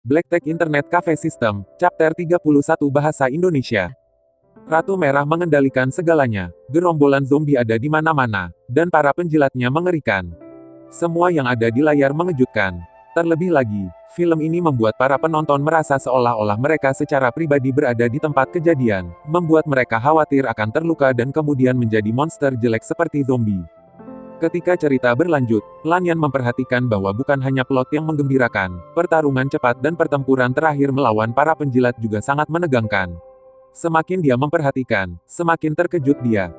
BlackTech Internet Cafe System, Chapter 31 Bahasa Indonesia. Ratu Merah mengendalikan segalanya. Gerombolan zombie ada di mana-mana, dan para penjilatnya mengerikan. Semua yang ada di layar mengejutkan. Terlebih lagi, film ini membuat para penonton merasa seolah-olah mereka secara pribadi berada di tempat kejadian, membuat mereka khawatir akan terluka dan kemudian menjadi monster jelek seperti zombie. Ketika cerita berlanjut, Lanyan memperhatikan bahwa bukan hanya plot yang menggembirakan, pertarungan cepat dan pertempuran terakhir melawan para penjilat juga sangat menegangkan. Semakin dia memperhatikan, semakin terkejut dia.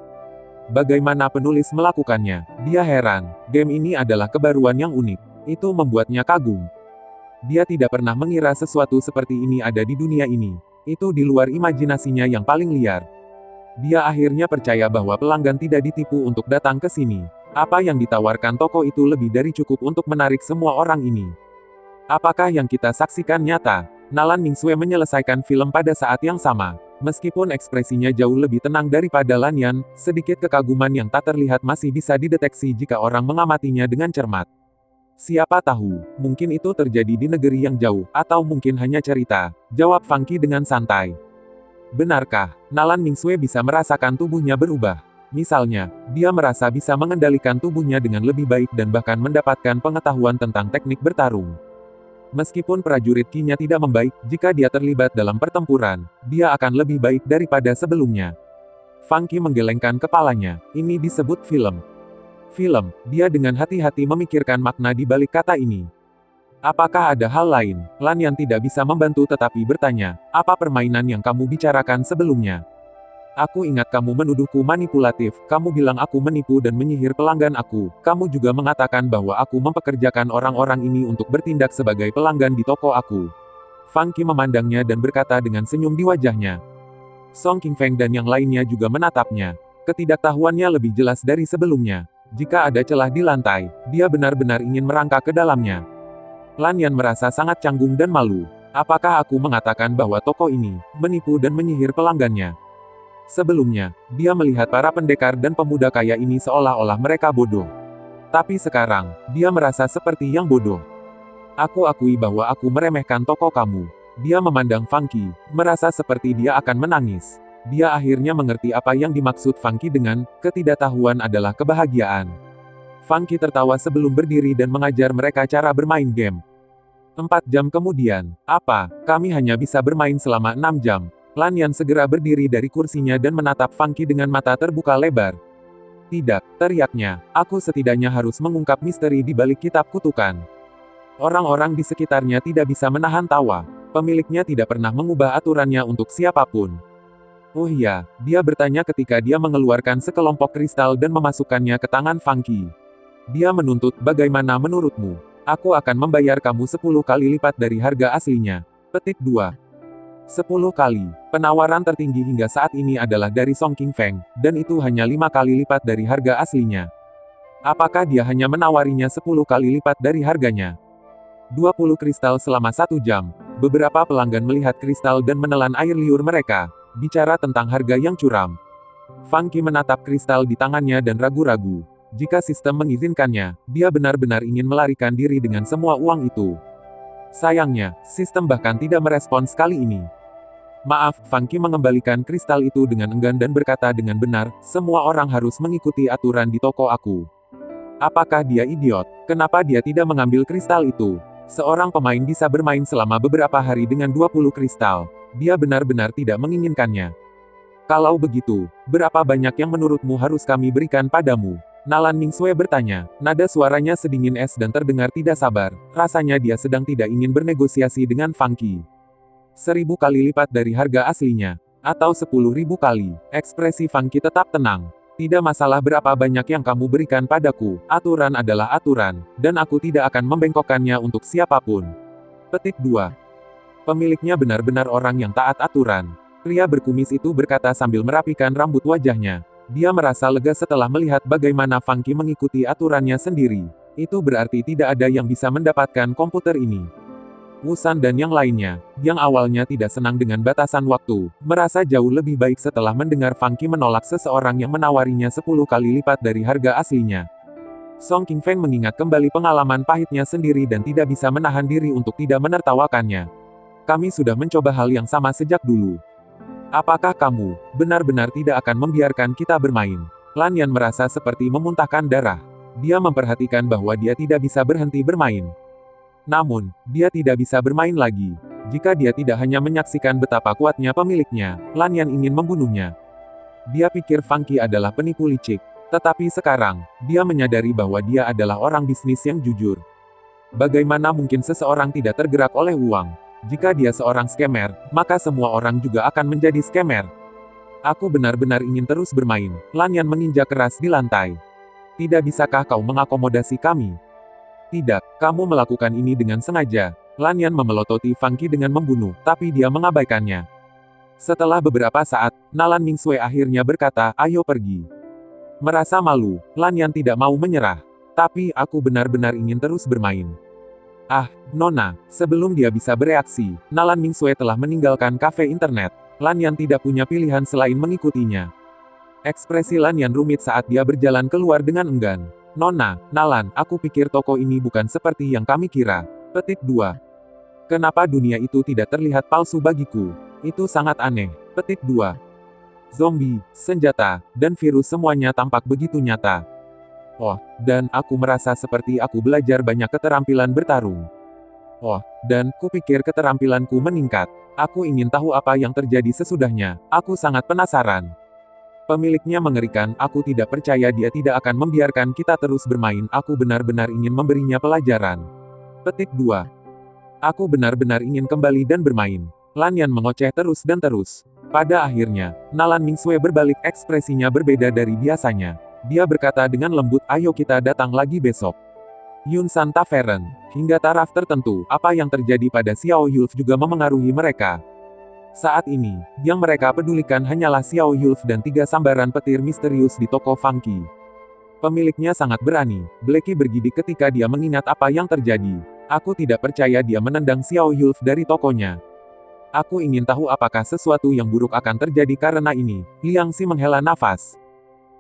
Bagaimana penulis melakukannya? Dia heran, game ini adalah kebaruan yang unik. Itu membuatnya kagum. Dia tidak pernah mengira sesuatu seperti ini ada di dunia ini. Itu di luar imajinasinya yang paling liar. Dia akhirnya percaya bahwa pelanggan tidak ditipu untuk datang ke sini. Apa yang ditawarkan toko itu lebih dari cukup untuk menarik semua orang ini. Apakah yang kita saksikan nyata? Nalan Ningsue menyelesaikan film pada saat yang sama. Meskipun ekspresinya jauh lebih tenang daripada Lanyan, sedikit kekaguman yang tak terlihat masih bisa dideteksi jika orang mengamatinya dengan cermat. Siapa tahu, mungkin itu terjadi di negeri yang jauh, atau mungkin hanya cerita, jawab Funky dengan santai. Benarkah, Nalan Ningsue bisa merasakan tubuhnya berubah? Misalnya, dia merasa bisa mengendalikan tubuhnya dengan lebih baik dan bahkan mendapatkan pengetahuan tentang teknik bertarung. Meskipun prajurit Qi-nya tidak membaik, jika dia terlibat dalam pertempuran, dia akan lebih baik daripada sebelumnya. Funky menggelengkan kepalanya. Ini disebut film. Film, dia dengan hati-hati memikirkan makna di balik kata ini. Apakah ada hal lain? Lanyan tidak bisa membantu tetapi bertanya, apa permainan yang kamu bicarakan sebelumnya? Aku ingat kamu menuduhku manipulatif, kamu bilang aku menipu dan menyihir pelanggan aku, kamu juga mengatakan bahwa aku mempekerjakan orang-orang ini untuk bertindak sebagai pelanggan di toko aku. Funky memandangnya dan berkata dengan senyum di wajahnya. Song Qingfeng dan yang lainnya juga menatapnya. Ketidaktahuannya lebih jelas dari sebelumnya. Jika ada celah di lantai, dia benar-benar ingin merangkak ke dalamnya. Lanyan merasa sangat canggung dan malu. Apakah aku mengatakan bahwa toko ini menipu dan menyihir pelanggannya? Sebelumnya, dia melihat para pendekar dan pemuda kaya ini seolah-olah mereka bodoh. Tapi sekarang, dia merasa seperti yang bodoh. Aku akui bahwa aku meremehkan toko kamu. Dia memandang Funky, merasa seperti dia akan menangis. Dia akhirnya mengerti apa yang dimaksud Funky dengan ketidaktahuan adalah kebahagiaan. Funky tertawa sebelum berdiri dan mengajar mereka cara bermain game. 4 jam kemudian, apa, kami hanya bisa bermain selama 6 jam. Lanyan segera berdiri dari kursinya dan menatap Funky dengan mata terbuka lebar. Tidak, teriaknya, aku setidaknya harus mengungkap misteri di balik kitab kutukan. Orang-orang di sekitarnya tidak bisa menahan tawa. Pemiliknya tidak pernah mengubah aturannya untuk siapapun. Oh iya, dia bertanya ketika dia mengeluarkan sekelompok kristal dan memasukkannya ke tangan Funky. Dia menuntut, bagaimana menurutmu? Aku akan membayar kamu 10 kali lipat dari harga aslinya. Petik 2. 10 kali. Penawaran tertinggi hingga saat ini adalah dari Song Qingfeng, dan itu hanya 5 kali lipat dari harga aslinya. Apakah dia hanya menawarinya 10 kali lipat dari harganya? 20 kristal selama 1 jam. Beberapa pelanggan melihat kristal dan menelan air liur mereka. Bicara tentang harga yang curam. Funky menatap kristal di tangannya dan ragu-ragu. Jika sistem mengizinkannya, dia benar-benar ingin melarikan diri dengan semua uang itu. Sayangnya, sistem bahkan tidak merespons kali ini. Maaf, Funky mengembalikan kristal itu dengan enggan dan berkata dengan benar, semua orang harus mengikuti aturan di toko aku. Apakah dia idiot? Kenapa dia tidak mengambil kristal itu? Seorang pemain bisa bermain selama beberapa hari dengan 20 kristal. Dia benar-benar tidak menginginkannya. Kalau begitu, berapa banyak yang menurutmu harus kami berikan padamu? Nalan Ningsue bertanya, nada suaranya sedingin es dan terdengar tidak sabar. Rasanya dia sedang tidak ingin bernegosiasi dengan Funky. 1000 kali lipat dari harga aslinya. Atau 10.000 kali. Ekspresi Funky tetap tenang. Tidak masalah berapa banyak yang kamu berikan padaku, aturan adalah aturan, dan aku tidak akan membengkokkannya untuk siapapun. Petik 2. Pemiliknya benar-benar orang yang taat aturan. Pria berkumis itu berkata sambil merapikan rambut wajahnya. Dia merasa lega setelah melihat bagaimana Funky mengikuti aturannya sendiri. Itu berarti tidak ada yang bisa mendapatkan komputer ini. Wusan dan yang lainnya, yang awalnya tidak senang dengan batasan waktu, merasa jauh lebih baik setelah mendengar Funky menolak seseorang yang menawarinya 10 kali lipat dari harga aslinya. Song Qingfeng mengingat kembali pengalaman pahitnya sendiri dan tidak bisa menahan diri untuk tidak menertawakannya. Kami sudah mencoba hal yang sama sejak dulu. Apakah kamu benar-benar tidak akan membiarkan kita bermain? Lan Yan merasa seperti memuntahkan darah. Dia memperhatikan bahwa dia tidak bisa berhenti bermain. Namun, dia tidak bisa bermain lagi. Jika dia tidak hanya menyaksikan betapa kuatnya pemiliknya, Lan Yan ingin membunuhnya. Dia pikir Funky adalah penipu licik. Tetapi sekarang, dia menyadari bahwa dia adalah orang bisnis yang jujur. Bagaimana mungkin seseorang tidak tergerak oleh uang? Jika dia seorang scammer, maka semua orang juga akan menjadi scammer. Aku benar-benar ingin terus bermain. Lan Yan menginjak keras di lantai. Tidak bisakah kau mengakomodasi kami? Tidak, kamu melakukan ini dengan sengaja. Lan Yan memelototi Funky dengan membunuh, tapi dia mengabaikannya. Setelah beberapa saat, Nalan Mingsue akhirnya berkata, ayo pergi. Merasa malu, Lan Yan tidak mau menyerah. Tapi, aku benar-benar ingin terus bermain. Ah, Nona, sebelum dia bisa bereaksi, Nalan Mingsue telah meninggalkan kafe internet. Lan Yan tidak punya pilihan selain mengikutinya. Ekspresi Lan Yan rumit saat dia berjalan keluar dengan enggan. Nona, Nalan, aku pikir toko ini bukan seperti yang kami kira. Petik 2. Kenapa dunia itu tidak terlihat palsu bagiku? Itu sangat aneh. Petik 2. Zombie, senjata, dan virus semuanya tampak begitu nyata. Oh, dan aku merasa seperti aku belajar banyak keterampilan bertarung. Oh, dan kupikir keterampilanku meningkat. Aku ingin tahu apa yang terjadi sesudahnya. Aku sangat penasaran. Pemiliknya mengerikan, aku tidak percaya dia tidak akan membiarkan kita terus bermain. Aku benar-benar ingin memberinya pelajaran. Petik 2. Aku benar-benar ingin kembali dan bermain. Lan Yan mengoceh terus dan terus. Pada akhirnya, Nalan Mingsue berbalik, ekspresinya berbeda dari biasanya. Dia berkata dengan lembut, ayo kita datang lagi besok. Yun San Tavern. Hingga taraf tertentu, apa yang terjadi pada Xiao Yulf juga memengaruhi mereka. Saat ini, yang mereka pedulikan hanyalah Xiao Yulf dan 3 sambaran petir misterius di toko Funky. Pemiliknya sangat berani. Blackie bergidik ketika dia mengingat apa yang terjadi. Aku tidak percaya dia menendang Xiao Yulf dari tokonya. Aku ingin tahu apakah sesuatu yang buruk akan terjadi karena ini. Liang Xi menghela nafas.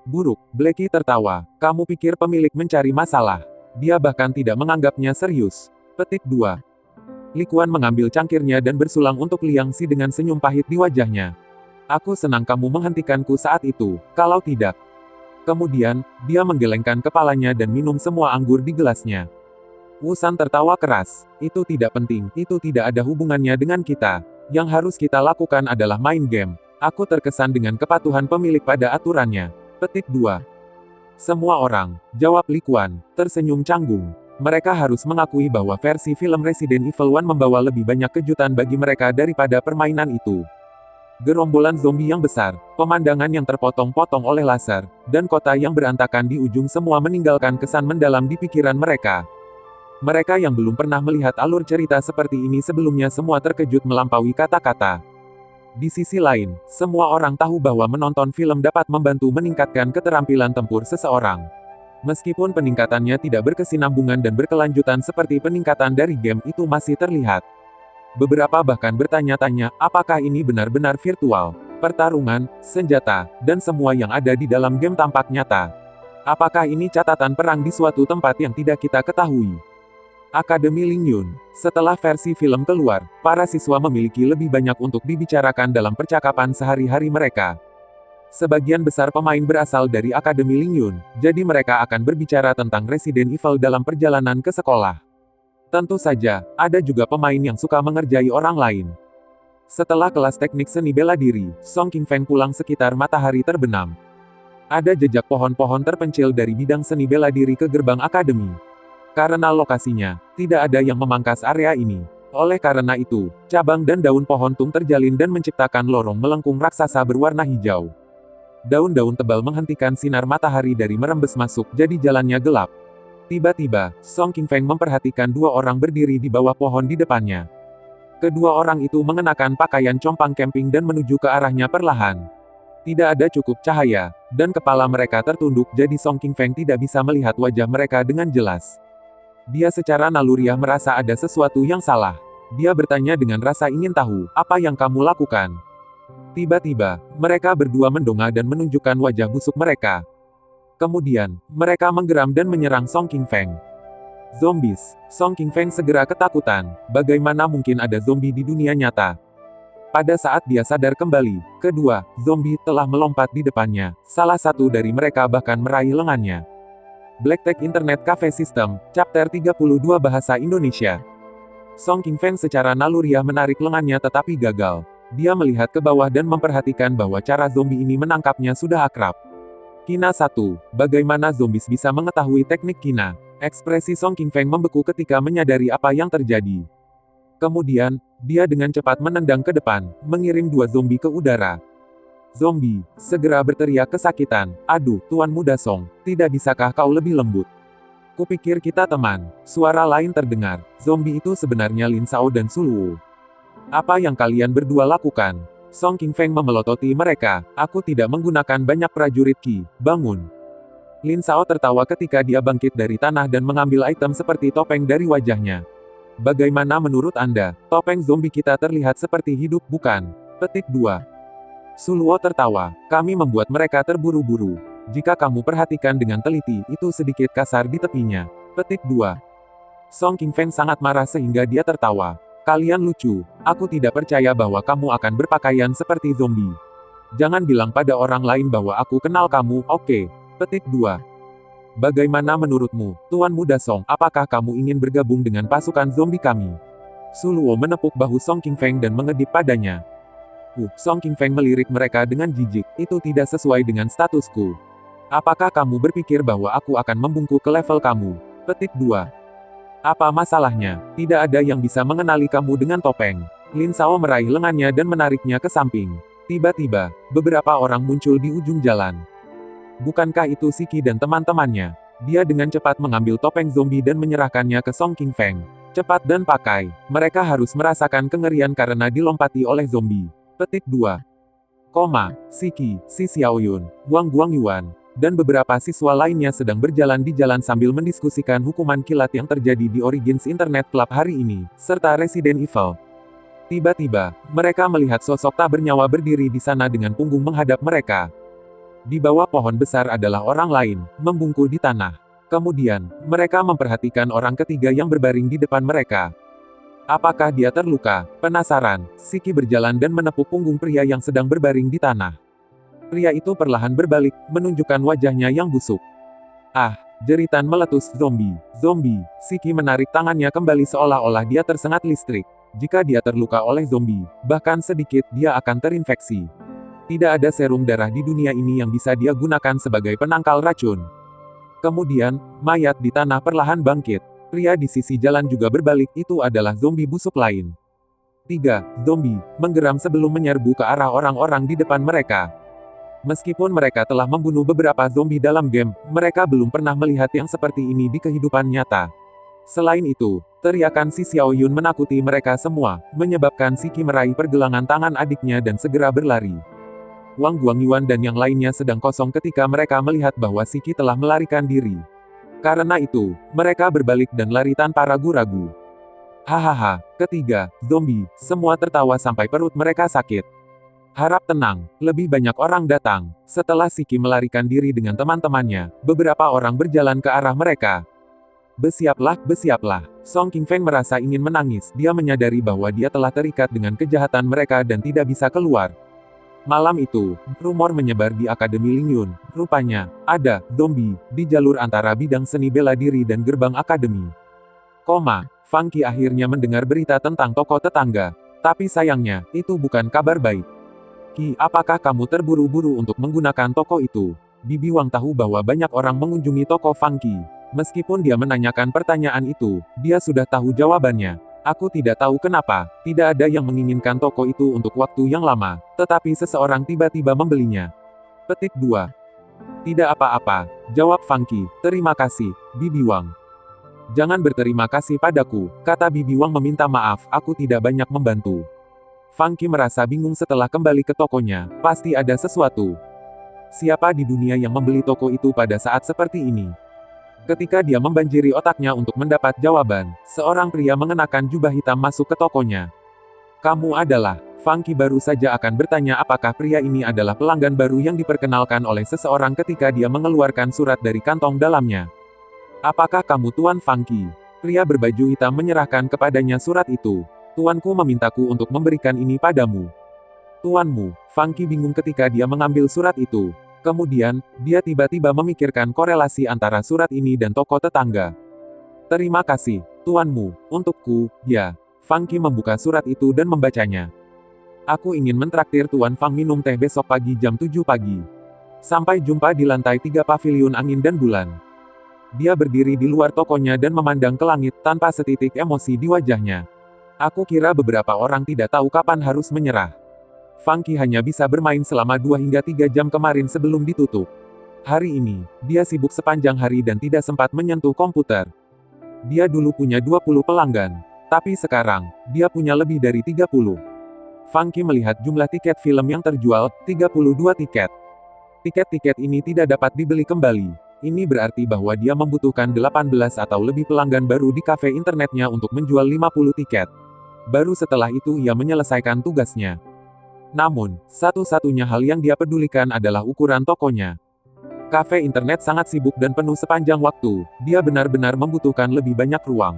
Buruk, Blackie tertawa. Kamu pikir pemilik mencari masalah? Dia bahkan tidak menganggapnya serius. Petik 2. Li Quan mengambil cangkirnya dan bersulang untuk Liang Xi dengan senyum pahit di wajahnya. Aku senang kamu menghentikanku saat itu, kalau tidak. Kemudian, dia menggelengkan kepalanya dan minum semua anggur di gelasnya. Wu San tertawa keras. Itu tidak penting, itu tidak ada hubungannya dengan kita. Yang harus kita lakukan adalah main game. Aku terkesan dengan kepatuhan pemilik pada aturannya. Petik 2. Semua orang, jawab Li Quan, tersenyum canggung. Mereka harus mengakui bahwa versi film Resident Evil 1 membawa lebih banyak kejutan bagi mereka daripada permainan itu. Gerombolan zombie yang besar, pemandangan yang terpotong-potong oleh laser, dan kota yang berantakan di ujung semua meninggalkan kesan mendalam di pikiran mereka. Mereka yang belum pernah melihat alur cerita seperti ini sebelumnya semua terkejut melampaui kata-kata. Di sisi lain, semua orang tahu bahwa menonton film dapat membantu meningkatkan keterampilan tempur seseorang. Meskipun peningkatannya tidak berkesinambungan dan berkelanjutan seperti peningkatan dari game itu masih terlihat. Beberapa bahkan bertanya-tanya, apakah ini benar-benar virtual? Pertarungan, senjata, dan semua yang ada di dalam game tampak nyata. Apakah ini catatan perang di suatu tempat yang tidak kita ketahui? Akademi Ling Yun. Setelah versi film keluar, para siswa memiliki lebih banyak untuk dibicarakan dalam percakapan sehari-hari mereka. Sebagian besar pemain berasal dari Akademi Ling Yun, jadi mereka akan berbicara tentang Resident Evil dalam perjalanan ke sekolah. Tentu saja, ada juga pemain yang suka mengerjai orang lain. Setelah kelas teknik seni bela diri, Song Qingfeng pulang sekitar matahari terbenam. Ada jejak pohon-pohon terpencil dari bidang seni bela diri ke gerbang akademi. Karena lokasinya, tidak ada yang memangkas area ini. Oleh karena itu, cabang dan daun pohon tung terjalin dan menciptakan lorong melengkung raksasa berwarna hijau. Daun-daun tebal menghentikan sinar matahari dari merembes masuk, jadi jalannya gelap. Tiba-tiba, Song Qingfeng memperhatikan 2 orang berdiri di bawah pohon di depannya. Kedua orang itu mengenakan pakaian compang camping dan menuju ke arahnya perlahan. Tidak ada cukup cahaya, dan kepala mereka tertunduk jadi Song Qingfeng tidak bisa melihat wajah mereka dengan jelas. Dia secara naluriah merasa ada sesuatu yang salah. Dia bertanya dengan rasa ingin tahu, apa yang kamu lakukan? Tiba-tiba, mereka berdua mendongak dan menunjukkan wajah busuk mereka. Kemudian, mereka menggeram dan menyerang Song Qingfeng. Zombies. Song Qingfeng segera ketakutan. Bagaimana mungkin ada zombie di dunia nyata? Pada saat dia sadar kembali, kedua zombie telah melompat di depannya. Salah satu dari mereka bahkan meraih lengannya. Black Tech Internet Cafe System, Chapter 32 Bahasa Indonesia. Song Qingfeng secara naluriah menarik lengannya tetapi gagal. Dia melihat ke bawah dan memperhatikan bahwa cara zombie ini menangkapnya sudah akrab. Kina 1. Bagaimana zombies bisa mengetahui teknik kina? Ekspresi Song Qingfeng membeku ketika menyadari apa yang terjadi. Kemudian, dia dengan cepat menendang ke depan, mengirim dua zombie ke udara. Zombie segera berteriak kesakitan. Aduh, Tuan Muda Song, tidak bisakah kau lebih lembut? Kupikir kita teman. Suara lain terdengar. Zombie itu sebenarnya Lin Sao dan Suluo. Apa yang kalian berdua lakukan? Song Qingfeng memelototi mereka. Aku tidak menggunakan banyak prajurit Qi. Bangun. Lin Sao tertawa ketika dia bangkit dari tanah dan mengambil item seperti topeng dari wajahnya. Bagaimana menurut Anda? Topeng zombie kita terlihat seperti hidup, bukan? Petik 2. Suluo tertawa. Kami membuat mereka terburu-buru. Jika kamu perhatikan dengan teliti, itu sedikit kasar di tepinya. Petik 2. Song Qingfeng sangat marah sehingga dia tertawa. Kalian lucu. Aku tidak percaya bahwa kamu akan berpakaian seperti zombie. Jangan bilang pada orang lain bahwa aku kenal kamu, oke? Petik 2. Bagaimana menurutmu, Tuan Muda Song, apakah kamu ingin bergabung dengan pasukan zombie kami? Suluo menepuk bahu Song Qingfeng dan mengedip padanya. Song Qingfeng melirik mereka dengan jijik, itu tidak sesuai dengan statusku. Apakah kamu berpikir bahwa aku akan membungkuk ke level kamu? Petik 2. Apa masalahnya? Tidak ada yang bisa mengenali kamu dengan topeng. Lin Sao meraih lengannya dan menariknya ke samping. Tiba-tiba, beberapa orang muncul di ujung jalan. Bukankah itu Siki dan teman-temannya? Dia dengan cepat mengambil topeng zombie dan menyerahkannya ke Song Qingfeng. Cepat dan pakai. Mereka harus merasakan kengerian karena dilompati oleh zombie. Petik 2. Siki, Si Xiaoyun, Wang Guangyuan, dan beberapa siswa lainnya sedang berjalan di jalan sambil mendiskusikan hukuman kilat yang terjadi di Origins Internet Club hari ini, serta Resident Evil. Tiba-tiba, mereka melihat sosok tak bernyawa berdiri di sana dengan punggung menghadap mereka. Di bawah pohon besar adalah orang lain, membungkuk di tanah. Kemudian, mereka memperhatikan orang ketiga yang berbaring di depan mereka. Apakah dia terluka? Penasaran, Siki berjalan dan menepuk punggung pria yang sedang berbaring di tanah. Pria itu perlahan berbalik, menunjukkan wajahnya yang busuk. Ah, jeritan meletus zombie. Zombie, Siki menarik tangannya kembali seolah-olah dia tersengat listrik. Jika dia terluka oleh zombie, bahkan sedikit, dia akan terinfeksi. Tidak ada serum darah di dunia ini yang bisa dia gunakan sebagai penangkal racun. Kemudian, mayat di tanah perlahan bangkit. Pria di sisi jalan juga berbalik, itu adalah zombie busuk lain. 3. Zombie, menggeram sebelum menyerbu ke arah orang-orang di depan mereka. Meskipun mereka telah membunuh beberapa zombie dalam game, mereka belum pernah melihat yang seperti ini di kehidupan nyata. Selain itu, teriakan Si Xiaoyun menakuti mereka semua, menyebabkan Siki meraih pergelangan tangan adiknya dan segera berlari. Wang Guangyuan dan yang lainnya sedang kosong ketika mereka melihat bahwa Siki telah melarikan diri. Karena itu, mereka berbalik dan lari tanpa ragu-ragu. Hahaha, ketiga, zombie, semua tertawa sampai perut mereka sakit. Harap tenang, lebih banyak orang datang. Setelah Siki melarikan diri dengan teman-temannya, beberapa orang berjalan ke arah mereka. Bersiaplah, bersiaplah. Song Qingfeng merasa ingin menangis. Dia menyadari bahwa dia telah terikat dengan kejahatan mereka dan tidak bisa keluar. Malam itu, rumor menyebar di Akademi Lingyun. Rupanya, ada zombie di jalur antara bidang seni bela diri dan gerbang akademi. Funky akhirnya mendengar berita tentang toko tetangga. Tapi sayangnya, itu bukan kabar baik. Ki, apakah kamu terburu-buru untuk menggunakan toko itu? Bibi Wang tahu bahwa banyak orang mengunjungi toko Funky. Meskipun dia menanyakan pertanyaan itu, dia sudah tahu jawabannya. Aku tidak tahu kenapa, tidak ada yang menginginkan toko itu untuk waktu yang lama, tetapi seseorang tiba-tiba membelinya. Petik 2. Tidak apa-apa, jawab Funky. Terima kasih, Bibi Wang. Jangan berterima kasih padaku, kata Bibi Wang meminta maaf, aku tidak banyak membantu. Funky merasa bingung setelah kembali ke tokonya, pasti ada sesuatu. Siapa di dunia yang membeli toko itu pada saat seperti ini? Ketika dia membanjiri otaknya untuk mendapat jawaban, seorang pria mengenakan jubah hitam masuk ke tokonya. Kamu adalah, Funky baru saja akan bertanya apakah pria ini adalah pelanggan baru yang diperkenalkan oleh seseorang ketika dia mengeluarkan surat dari kantong dalamnya. Apakah kamu Tuan Funky? Pria berbaju hitam menyerahkan kepadanya surat itu. Tuanku memintaku untuk memberikan ini padamu. Tuanmu, Funky bingung ketika dia mengambil surat itu. Kemudian, dia tiba-tiba memikirkan korelasi antara surat ini dan toko tetangga. Terima kasih, tuanmu, untukku, ya. Funky membuka surat itu dan membacanya. Aku ingin mentraktir Tuan Fang minum teh besok pagi jam 7 pagi. Sampai jumpa di lantai 3 paviliun angin dan bulan. Dia berdiri di luar tokonya dan memandang ke langit tanpa setitik emosi di wajahnya. Aku kira beberapa orang tidak tahu kapan harus menyerah. Funky hanya bisa bermain selama 2 hingga 3 jam kemarin sebelum ditutup. Hari ini, dia sibuk sepanjang hari dan tidak sempat menyentuh komputer. Dia dulu punya 20 pelanggan. Tapi sekarang, dia punya lebih dari 30. Funky melihat jumlah tiket film yang terjual, 32 tiket. Tiket-tiket ini tidak dapat dibeli kembali. Ini berarti bahwa dia membutuhkan 18 atau lebih pelanggan baru di kafe internetnya untuk menjual 50 tiket. Baru setelah itu ia menyelesaikan tugasnya. Namun, satu-satunya hal yang dia pedulikan adalah ukuran tokonya. Kafe internet sangat sibuk dan penuh sepanjang waktu, dia benar-benar membutuhkan lebih banyak ruang.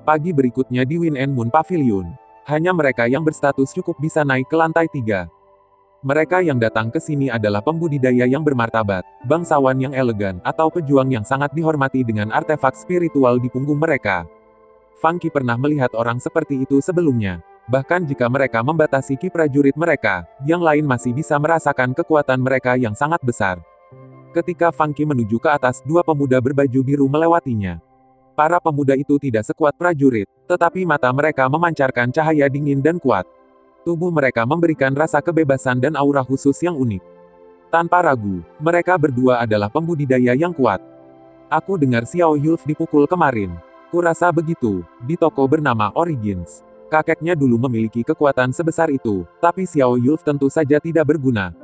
Pagi berikutnya di Wind and Moon Pavilion, hanya mereka yang berstatus cukup bisa naik ke lantai 3. Mereka yang datang ke sini adalah pembudidaya yang bermartabat, bangsawan yang elegan, atau pejuang yang sangat dihormati dengan artefak spiritual di punggung mereka. Funky pernah melihat orang seperti itu sebelumnya. Bahkan jika mereka membatasi ki prajurit mereka, yang lain masih bisa merasakan kekuatan mereka yang sangat besar. Ketika Funky menuju ke atas, dua pemuda berbaju biru melewatinya. Para pemuda itu tidak sekuat prajurit, tetapi mata mereka memancarkan cahaya dingin dan kuat. Tubuh mereka memberikan rasa kebebasan dan aura khusus yang unik. Tanpa ragu, mereka berdua adalah pembudidaya yang kuat. Aku dengar Xiao Yulf dipukul kemarin. Kurasa begitu, di toko bernama Origins. Kakeknya dulu memiliki kekuatan sebesar itu, tapi Xiao Yulf tentu saja tidak berguna.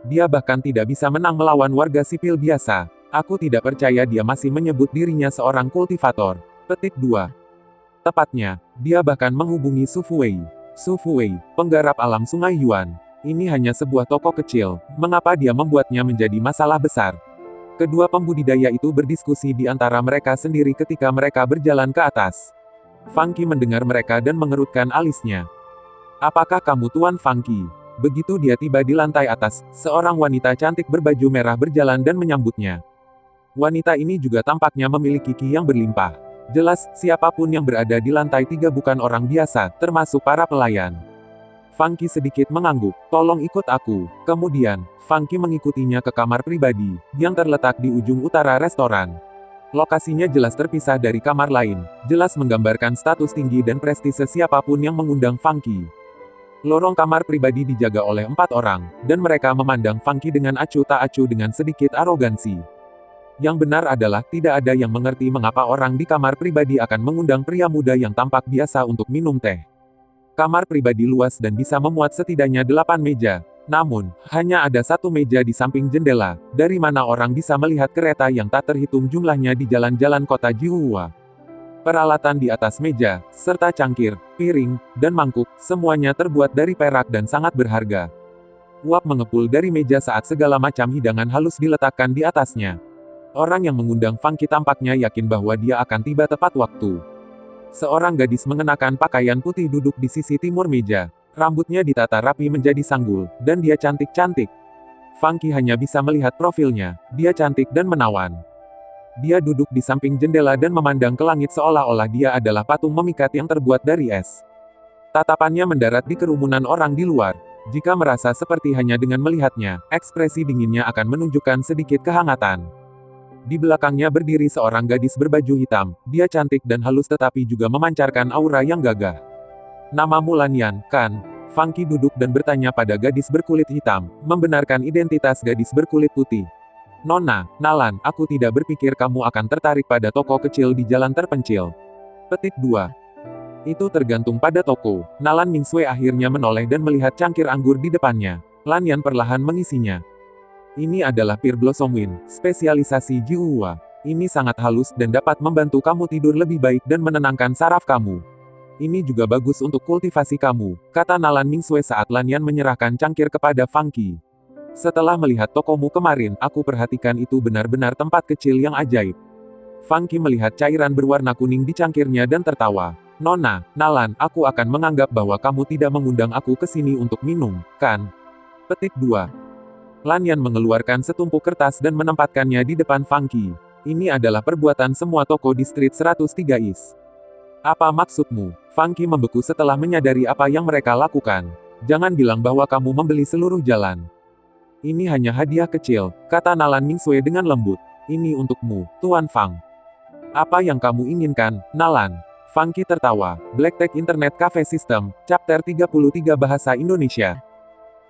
Dia bahkan tidak bisa menang melawan warga sipil biasa. Aku tidak percaya dia masih menyebut dirinya seorang kultivator. Petik 2. Tepatnya, dia bahkan menghubungi Su Fuwei. Su Fuwei, penggarap alam Sungai Yuan. Ini hanya sebuah toko kecil, mengapa dia membuatnya menjadi masalah besar? Kedua pembudidaya itu berdiskusi di antara mereka sendiri ketika mereka berjalan ke atas. Funky mendengar mereka dan mengerutkan alisnya. Apakah kamu Tuan Funky? Begitu dia tiba di lantai atas, seorang wanita cantik berbaju merah berjalan dan menyambutnya. Wanita ini juga tampaknya memiliki ki yang berlimpah. Jelas, siapapun yang berada di lantai 3 bukan orang biasa, termasuk para pelayan. Funky sedikit mengangguk, tolong ikut aku. Kemudian, Funky mengikutinya ke kamar pribadi, yang terletak di ujung utara restoran. Lokasinya jelas terpisah dari kamar lain, jelas menggambarkan status tinggi dan prestise siapapun yang mengundang Funky. Lorong kamar pribadi dijaga oleh 4 orang, dan mereka memandang Funky dengan acuh tak acuh dengan sedikit arogansi. Yang benar adalah, tidak ada yang mengerti mengapa orang di kamar pribadi akan mengundang pria muda yang tampak biasa untuk minum teh. Kamar pribadi luas dan bisa memuat setidaknya 8 meja. Namun, hanya ada satu meja di samping jendela, dari mana orang bisa melihat kereta yang tak terhitung jumlahnya di jalan-jalan kota Jiuhua. Peralatan di atas meja, serta cangkir, piring, dan mangkuk, semuanya terbuat dari perak dan sangat berharga. Uap mengepul dari meja saat segala macam hidangan halus diletakkan di atasnya. Orang yang mengundang Funky tampaknya yakin bahwa dia akan tiba tepat waktu. Seorang gadis mengenakan pakaian putih duduk di sisi timur meja. Rambutnya ditata rapi menjadi sanggul, dan dia cantik-cantik. Funky hanya bisa melihat profilnya, dia cantik dan menawan. Dia duduk di samping jendela dan memandang ke langit seolah-olah dia adalah patung memikat yang terbuat dari es. Tatapannya mendarat di kerumunan orang di luar. Jika merasa seperti hanya dengan melihatnya, ekspresi dinginnya akan menunjukkan sedikit kehangatan. Di belakangnya berdiri seorang gadis berbaju hitam, dia cantik dan halus tetapi juga memancarkan aura yang gagah. Namamu Lanyan, kan? Funky duduk dan bertanya pada gadis berkulit hitam, membenarkan identitas gadis berkulit putih. Nona, Nalan, aku tidak berpikir kamu akan tertarik pada toko kecil di jalan terpencil. Petik 2. Itu tergantung pada toko. Nalan Mingsue akhirnya menoleh dan melihat cangkir anggur di depannya. Lanyan perlahan mengisinya. Ini adalah Pear Blossom Wind, spesialisasi Jiuhua. Ini sangat halus dan dapat membantu kamu tidur lebih baik dan menenangkan saraf kamu. Ini juga bagus untuk kultivasi kamu, kata Nalan Mingsue saat Lanyan menyerahkan cangkir kepada Funky. Setelah melihat tokomu kemarin, aku perhatikan itu benar-benar tempat kecil yang ajaib. Funky melihat cairan berwarna kuning di cangkirnya dan tertawa. Nona, Nalan, aku akan menganggap bahwa kamu tidak mengundang aku ke sini untuk minum, kan? Petik 2. Lanyan mengeluarkan setumpuk kertas dan menempatkannya di depan Funky. Ini adalah perbuatan semua toko di Street 103 East. Apa maksudmu? Funky membeku setelah menyadari apa yang mereka lakukan. Jangan bilang bahwa kamu membeli seluruh jalan. Ini hanya hadiah kecil, kata Nalan Mingsue dengan lembut. Ini untukmu, Tuan Fang. Apa yang kamu inginkan, Nalan? Funky tertawa. Black Tech Internet Cafe System, Chapter 33 Bahasa Indonesia.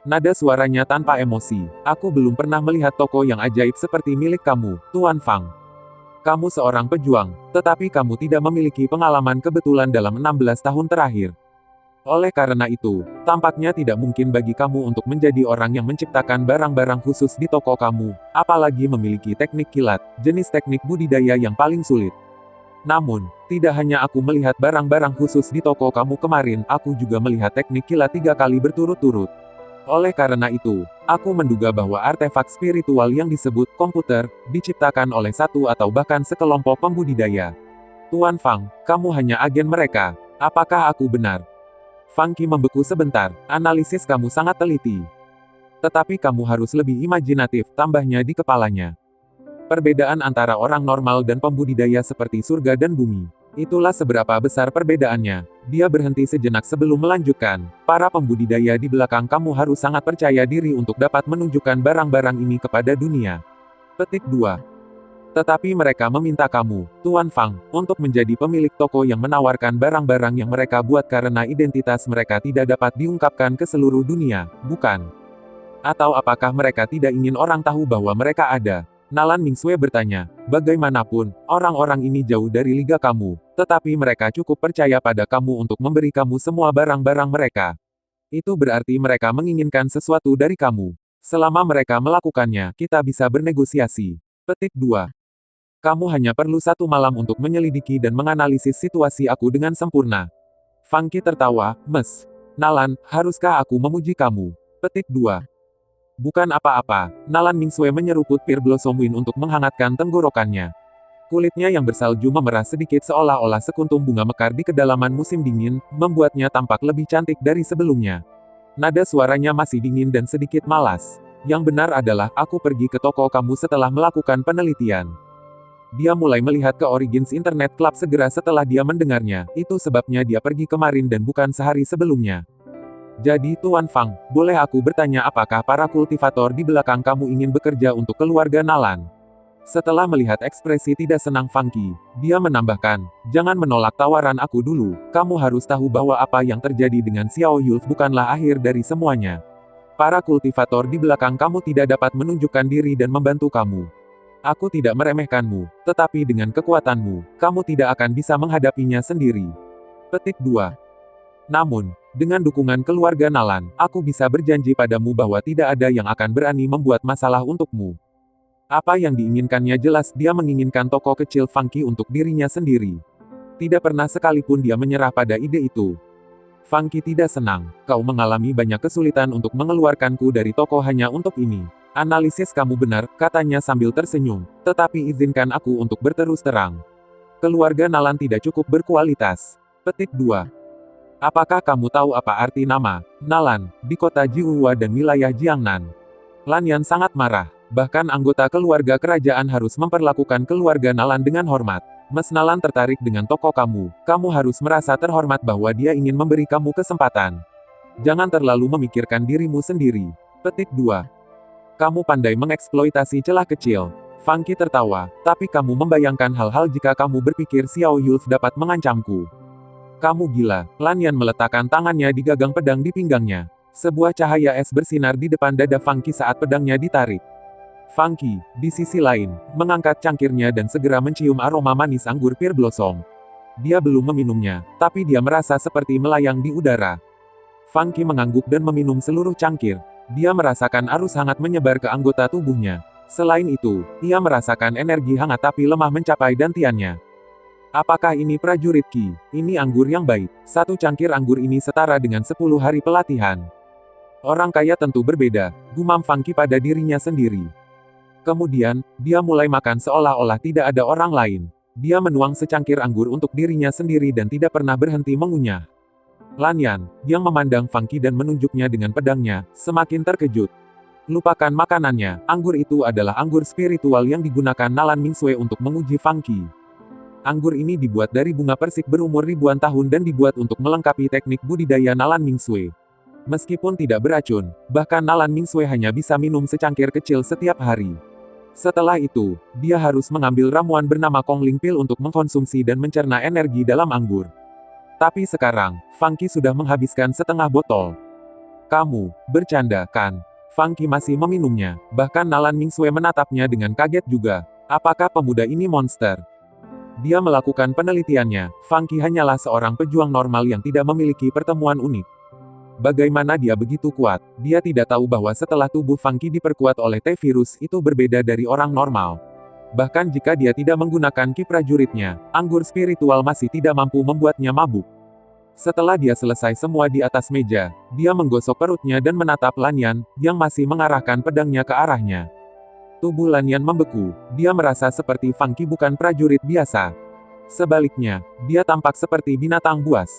Nada suaranya tanpa emosi. Aku belum pernah melihat toko yang ajaib seperti milik kamu, Tuan Fang. Kamu seorang pejuang, tetapi kamu tidak memiliki pengalaman kebetulan dalam 16 tahun terakhir. Oleh karena itu, tampaknya tidak mungkin bagi kamu untuk menjadi orang yang menciptakan barang-barang khusus di toko kamu, apalagi memiliki teknik kilat, jenis teknik budidaya yang paling sulit. Namun, tidak hanya aku melihat barang-barang khusus di toko kamu kemarin, aku juga melihat teknik kilat 3 kali berturut-turut. Oleh karena itu, aku menduga bahwa artefak spiritual yang disebut komputer, diciptakan oleh satu atau bahkan sekelompok pembudidaya. Tuan Fang, kamu hanya agen mereka. Apakah aku benar? Funky membeku sebentar, analisis kamu sangat teliti. Tetapi kamu harus lebih imajinatif, tambahnya di kepalanya. Perbedaan antara orang normal dan pembudidaya seperti surga dan bumi. Itulah seberapa besar perbedaannya. Dia berhenti sejenak sebelum melanjutkan. Para pembudidaya di belakang kamu harus sangat percaya diri untuk dapat menunjukkan barang-barang ini kepada dunia. Petik 2. Tetapi mereka meminta kamu, Tuan Fang, untuk menjadi pemilik toko yang menawarkan barang-barang yang mereka buat karena identitas mereka tidak dapat diungkapkan ke seluruh dunia, bukan? Atau apakah mereka tidak ingin orang tahu bahwa mereka ada? Nalan Mingsue bertanya. Bagaimanapun, orang-orang ini jauh dari liga kamu, tetapi mereka cukup percaya pada kamu untuk memberi kamu semua barang-barang mereka. Itu berarti mereka menginginkan sesuatu dari kamu. Selama mereka melakukannya, kita bisa bernegosiasi. Petik 2. Kamu hanya perlu 1 malam untuk menyelidiki dan menganalisis situasi aku dengan sempurna. Funky tertawa, mes. Nalan, haruskah aku memuji kamu? Petik 2. Bukan apa-apa, Nalan Mingsue menyeruput Pear Blossom Wind untuk menghangatkan tenggorokannya. Kulitnya yang bersalju memerah sedikit seolah-olah sekuntum bunga mekar di kedalaman musim dingin, membuatnya tampak lebih cantik dari sebelumnya. Nada suaranya masih dingin dan sedikit malas. Yang benar adalah, aku pergi ke toko kamu setelah melakukan penelitian. Dia mulai melihat ke Origins Internet Club segera setelah dia mendengarnya, itu sebabnya dia pergi kemarin dan bukan sehari sebelumnya. Jadi Tuan Fang, boleh aku bertanya apakah para kultivator di belakang kamu ingin bekerja untuk keluarga Nalan? Setelah melihat ekspresi tidak senang Funky, dia menambahkan, jangan menolak tawaran aku dulu, kamu harus tahu bahwa apa yang terjadi dengan Xiao Yulf bukanlah akhir dari semuanya. Para kultivator di belakang kamu tidak dapat menunjukkan diri dan membantu kamu. Aku tidak meremehkanmu, tetapi dengan kekuatanmu, kamu tidak akan bisa menghadapinya sendiri. Petik 2. Namun, dengan dukungan keluarga Nalan, aku bisa berjanji padamu bahwa tidak ada yang akan berani membuat masalah untukmu. Apa yang diinginkannya jelas dia menginginkan toko kecil Funky untuk dirinya sendiri. Tidak pernah sekalipun dia menyerah pada ide itu. Funky tidak senang, kau mengalami banyak kesulitan untuk mengeluarkanku dari toko hanya untuk ini. Analisis kamu benar, katanya sambil tersenyum, tetapi izinkan aku untuk berterus terang. Keluarga Nalan tidak cukup berkualitas. Petik 2. Apakah kamu tahu apa arti nama Nalan di kota Jiuhua dan wilayah Jiangnan? Lanyan sangat marah. Bahkan anggota keluarga kerajaan harus memperlakukan keluarga Nalan dengan hormat. Mes Nalan tertarik dengan toko kamu. Kamu harus merasa terhormat bahwa dia ingin memberi kamu kesempatan. Jangan terlalu memikirkan dirimu sendiri. Petik 2. Kamu pandai mengeksploitasi celah kecil. Funky tertawa, tapi kamu membayangkan hal-hal jika kamu berpikir Xiao Yulf dapat mengancamku. Kamu gila. Lanyan meletakkan tangannya di gagang pedang di pinggangnya. Sebuah cahaya es bersinar di depan dada Funky saat pedangnya ditarik. Funky, di sisi lain, mengangkat cangkirnya dan segera mencium aroma manis anggur Pear Blossom. Dia belum meminumnya, tapi dia merasa seperti melayang di udara. Funky mengangguk dan meminum seluruh cangkir. Dia merasakan arus hangat menyebar ke anggota tubuhnya. Selain itu, ia merasakan energi hangat tapi lemah mencapai dantiannya. Apakah ini prajurit Qi? Ini anggur yang baik. 1 cangkir anggur ini setara dengan 10 hari pelatihan. Orang kaya tentu berbeda, gumam Funky pada dirinya sendiri. Kemudian, dia mulai makan seolah-olah tidak ada orang lain. Dia menuang secangkir anggur untuk dirinya sendiri dan tidak pernah berhenti mengunyah. Lanyan, yang memandang Funky dan menunjuknya dengan pedangnya, semakin terkejut. Lupakan makanannya, anggur itu adalah anggur spiritual yang digunakan Nalan Mingsue untuk menguji Funky. Anggur ini dibuat dari bunga persik berumur ribuan tahun dan dibuat untuk melengkapi teknik budidaya Nalan Mingsue. Meskipun tidak beracun, bahkan Nalan Mingsue hanya bisa minum secangkir kecil setiap hari. Setelah itu, dia harus mengambil ramuan bernama Kongling Pill untuk mengkonsumsi dan mencerna energi dalam anggur. Tapi sekarang, Funky sudah menghabiskan setengah botol. Kamu, bercanda, kan? Funky masih meminumnya, bahkan Nalan Mingsue menatapnya dengan kaget juga. Apakah pemuda ini monster? Dia melakukan penelitiannya, Funky hanyalah seorang pejuang normal yang tidak memiliki pertemuan unik. Bagaimana dia begitu kuat? Dia tidak tahu bahwa setelah tubuh Funky diperkuat oleh T-virus itu berbeda dari orang normal. Bahkan jika dia tidak menggunakan ki prajuritnya, anggur spiritual masih tidak mampu membuatnya mabuk. Setelah dia selesai semua di atas meja, dia menggosok perutnya dan menatap Lanyan, yang masih mengarahkan pedangnya ke arahnya. Tubuh Lanyan membeku, dia merasa seperti Funky bukan prajurit biasa. Sebaliknya, dia tampak seperti binatang buas.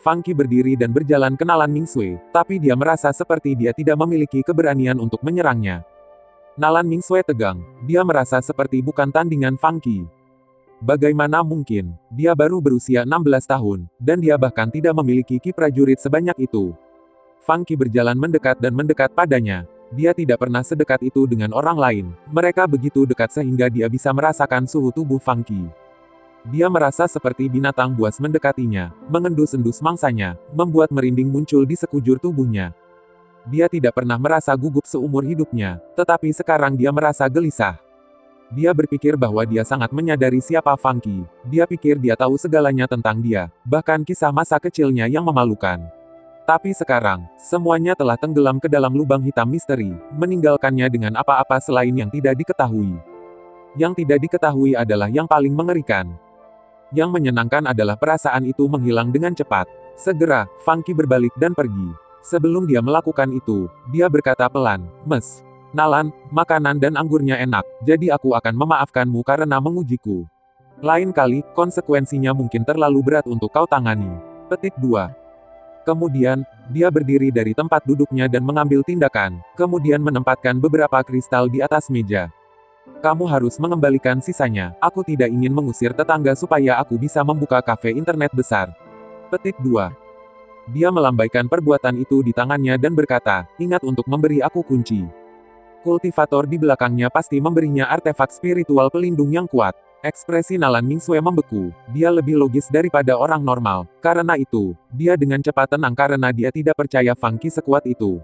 Funky berdiri dan berjalan ke Nalan Mingsue, tapi dia merasa seperti dia tidak memiliki keberanian untuk menyerangnya. Nalan Mingsue tegang, dia merasa seperti bukan tandingan Funky. Bagaimana mungkin, dia baru berusia 16 tahun, dan dia bahkan tidak memiliki ki prajurit sebanyak itu. Funky berjalan mendekat dan mendekat padanya. Dia tidak pernah sedekat itu dengan orang lain, mereka begitu dekat sehingga dia bisa merasakan suhu tubuh Funky. Dia merasa seperti binatang buas mendekatinya, mengendus-endus mangsanya, membuat merinding muncul di sekujur tubuhnya. Dia tidak pernah merasa gugup seumur hidupnya, tetapi sekarang dia merasa gelisah. Dia berpikir bahwa dia sangat menyadari siapa Funky. Dia pikir dia tahu segalanya tentang dia, bahkan kisah masa kecilnya yang memalukan. Tapi sekarang, semuanya telah tenggelam ke dalam lubang hitam misteri, meninggalkannya dengan apa-apa selain yang tidak diketahui. Yang tidak diketahui adalah yang paling mengerikan. Yang menyenangkan adalah perasaan itu menghilang dengan cepat. Segera, Funky berbalik dan pergi. Sebelum dia melakukan itu, dia berkata pelan, "Mes, Nalan, makanan dan anggurnya enak, jadi aku akan memaafkanmu karena mengujiku. Lain kali, konsekuensinya mungkin terlalu berat untuk kau tangani." Petik 2. Kemudian, dia berdiri dari tempat duduknya dan mengambil tindakan, kemudian menempatkan beberapa kristal di atas meja. "Kamu harus mengembalikan sisanya, aku tidak ingin mengusir tetangga supaya aku bisa membuka kafe internet besar." Petik 2. Dia melambaikan perbuatan itu di tangannya dan berkata, "Ingat untuk memberi aku kunci." Kultivator di belakangnya pasti memberinya artefak spiritual pelindung yang kuat. Ekspresi Nalan Mingsue membeku, dia lebih logis daripada orang normal. Karena itu, dia dengan cepat tenang karena dia tidak percaya Funky sekuat itu.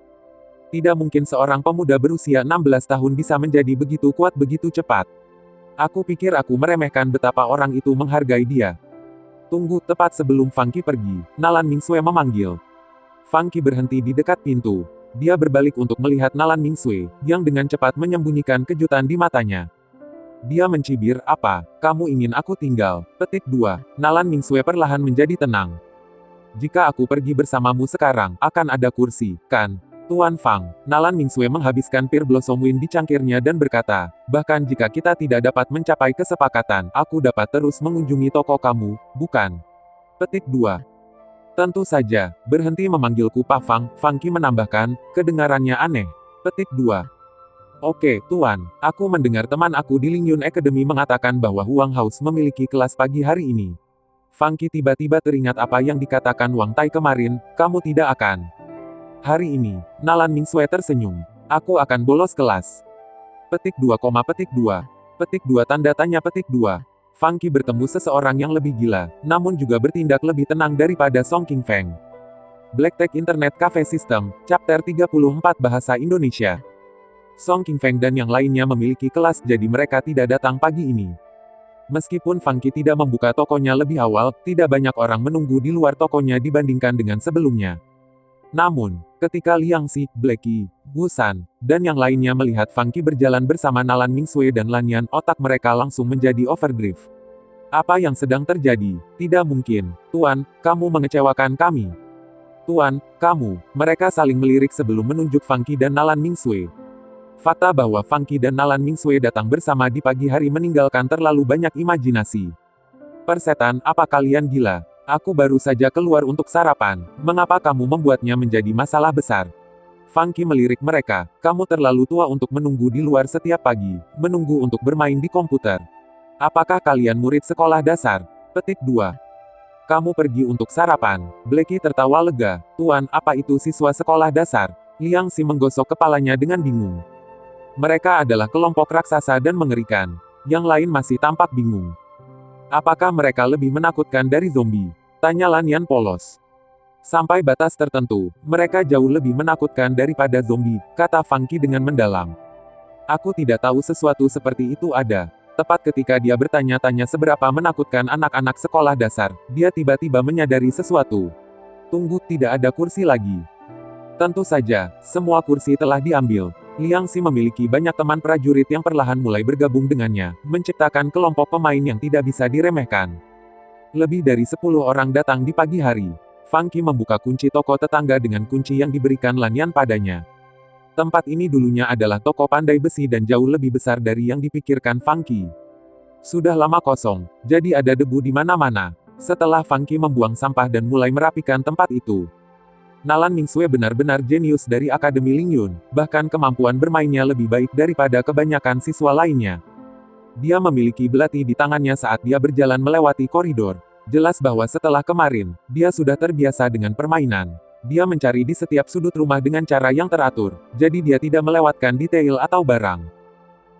Tidak mungkin seorang pemuda berusia 16 tahun bisa menjadi begitu kuat begitu cepat. Aku pikir aku meremehkan betapa orang itu menghargai dia. Tunggu, tepat sebelum Funky pergi, Nalan Mingsue memanggil. Funky berhenti di dekat pintu. Dia berbalik untuk melihat Nalan Mingsue, yang dengan cepat menyembunyikan kejutan di matanya. Dia mencibir, "Apa, kamu ingin aku tinggal?" Petik 2. Nalan Mingsue perlahan menjadi tenang. "Jika aku pergi bersamamu sekarang, akan ada kursi, kan? Tuan Fang." Nalan Mingsue menghabiskan Pear Blossom Wind di cangkirnya dan berkata, "Bahkan jika kita tidak dapat mencapai kesepakatan, aku dapat terus mengunjungi toko kamu, bukan?" Petik 2. "Tentu saja, berhenti memanggilku Pak Fang," Funky menambahkan, kedengarannya aneh. Petik 2. "Oke, Tuan, aku mendengar teman aku di Lingyun Academy mengatakan bahwa Huang House memiliki kelas pagi hari ini." Funky tiba-tiba teringat apa yang dikatakan Wang Tai kemarin, "Kamu tidak akan." "Hari ini," Nalan Mingsue tersenyum. "Aku akan bolos kelas." Petik 2, petik 2. Petik 2 tanda tanya petik 2. Funky bertemu seseorang yang lebih gila, namun juga bertindak lebih tenang daripada Song King Feng. Black Tech Internet Cafe System, Chapter 34 Bahasa Indonesia. Song King Feng dan yang lainnya memiliki kelas jadi mereka tidak datang pagi ini. Meskipun Funky tidak membuka tokonya lebih awal, tidak banyak orang menunggu di luar tokonya dibandingkan dengan sebelumnya. Namun, ketika Liang Xi, Blacky, Wu San, dan yang lainnya melihat Funky berjalan bersama Nalan Mingsue dan Lanyan, otak mereka langsung menjadi overdrive. "Apa yang sedang terjadi? Tidak mungkin. Tuan, kamu mengecewakan kami." "Tuan, kamu." Mereka saling melirik sebelum menunjuk Funky dan Nalan Mingsue. Fakta bahwa Funky dan Nalan Mingsue datang bersama di pagi hari meninggalkan terlalu banyak imajinasi. Persetan, apa kalian gila? Aku baru saja keluar untuk sarapan. Mengapa kamu membuatnya menjadi masalah besar? Funky melirik mereka. Kamu terlalu tua untuk menunggu di luar setiap pagi. Menunggu untuk bermain di komputer. Apakah kalian murid sekolah dasar? Petik 2. Kamu pergi untuk sarapan. Blackie tertawa lega. Tuan, apa itu siswa sekolah dasar? Liang Si menggosok kepalanya dengan bingung. Mereka adalah kelompok raksasa dan mengerikan. Yang lain masih tampak bingung. Apakah mereka lebih menakutkan dari zombie? Tanya Lanian polos. Sampai batas tertentu, mereka jauh lebih menakutkan daripada zombie, kata Funky dengan mendalam. Aku tidak tahu sesuatu seperti itu ada. Tepat ketika dia bertanya-tanya seberapa menakutkan anak-anak sekolah dasar, dia tiba-tiba menyadari sesuatu. Tunggu, tidak ada kursi lagi. Tentu saja, semua kursi telah diambil. Liang Si memiliki banyak teman prajurit yang perlahan mulai bergabung dengannya, menciptakan kelompok pemain yang tidak bisa diremehkan. Lebih dari 10 orang datang di pagi hari. Funky membuka kunci toko tetangga dengan kunci yang diberikan Lanian padanya. Tempat ini dulunya adalah toko pandai besi dan jauh lebih besar dari yang dipikirkan Funky. Sudah lama kosong, jadi ada debu di mana-mana. Setelah Funky membuang sampah dan mulai merapikan tempat itu, Nalan Mingsue benar-benar jenius dari Akademi Lingyun, bahkan kemampuan bermainnya lebih baik daripada kebanyakan siswa lainnya. Dia memiliki belati di tangannya saat dia berjalan melewati koridor. Jelas bahwa setelah kemarin, dia sudah terbiasa dengan permainan. Dia mencari di setiap sudut rumah dengan cara yang teratur, jadi dia tidak melewatkan detail atau barang.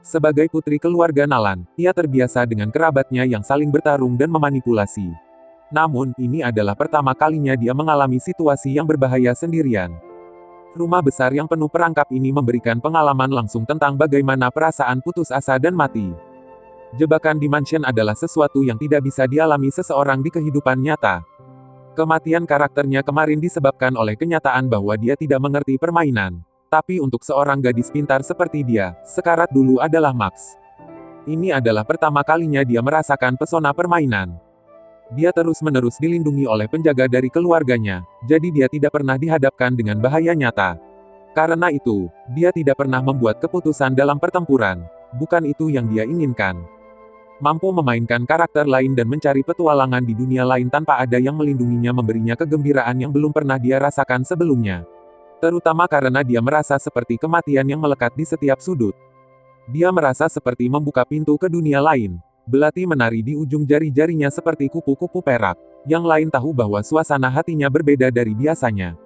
Sebagai putri keluarga Nalan, ia terbiasa dengan kerabatnya yang saling bertarung dan memanipulasi. Namun, ini adalah pertama kalinya dia mengalami situasi yang berbahaya sendirian. Rumah besar yang penuh perangkap ini memberikan pengalaman langsung tentang bagaimana perasaan putus asa dan mati. Jebakan di mansion adalah sesuatu yang tidak bisa dialami seseorang di kehidupan nyata. Kematian karakternya kemarin disebabkan oleh kenyataan bahwa dia tidak mengerti permainan. Tapi untuk seorang gadis pintar seperti dia, sekarat dulu adalah maks. Ini adalah pertama kalinya dia merasakan pesona permainan. Dia terus-menerus dilindungi oleh penjaga dari keluarganya, jadi dia tidak pernah dihadapkan dengan bahaya nyata. Karena itu, dia tidak pernah membuat keputusan dalam pertempuran. Bukan itu yang dia inginkan. Mampu memainkan karakter lain dan mencari petualangan di dunia lain tanpa ada yang melindunginya memberinya kegembiraan yang belum pernah dia rasakan sebelumnya. Terutama karena dia merasa seperti kematian yang melekat di setiap sudut. Dia merasa seperti membuka pintu ke dunia lain. Belati menari di ujung jari-jarinya seperti kupu-kupu perak. Yang lain tahu bahwa suasana hatinya berbeda dari biasanya.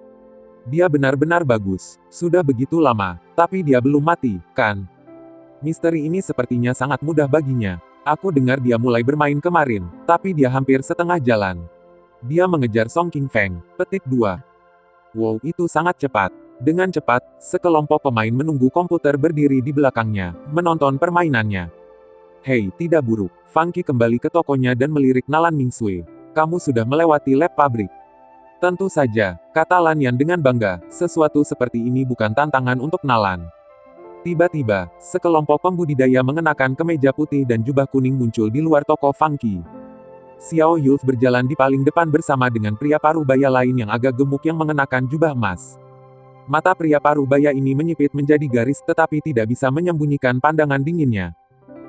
Dia benar-benar bagus. Sudah begitu lama, tapi dia belum mati, kan? Misteri ini sepertinya sangat mudah baginya. Aku dengar dia mulai bermain kemarin, tapi dia hampir setengah jalan. Dia mengejar Song King Feng. Petik 2. Wow, itu sangat cepat. Dengan cepat, sekelompok pemain menunggu komputer berdiri di belakangnya, menonton permainannya. Hei, tidak buruk. Funky kembali ke tokonya dan melirik Nalan Mingsue. Kamu sudah melewati lab pabrik. Tentu saja, kata Lanian dengan bangga, sesuatu seperti ini bukan tantangan untuk Nalan. Tiba-tiba, sekelompok pembudidaya mengenakan kemeja putih dan jubah kuning muncul di luar toko Funky. Xiao Yulf berjalan di paling depan bersama dengan pria parubaya lain yang agak gemuk yang mengenakan jubah emas. Mata pria parubaya ini menyipit menjadi garis tetapi tidak bisa menyembunyikan pandangan dinginnya.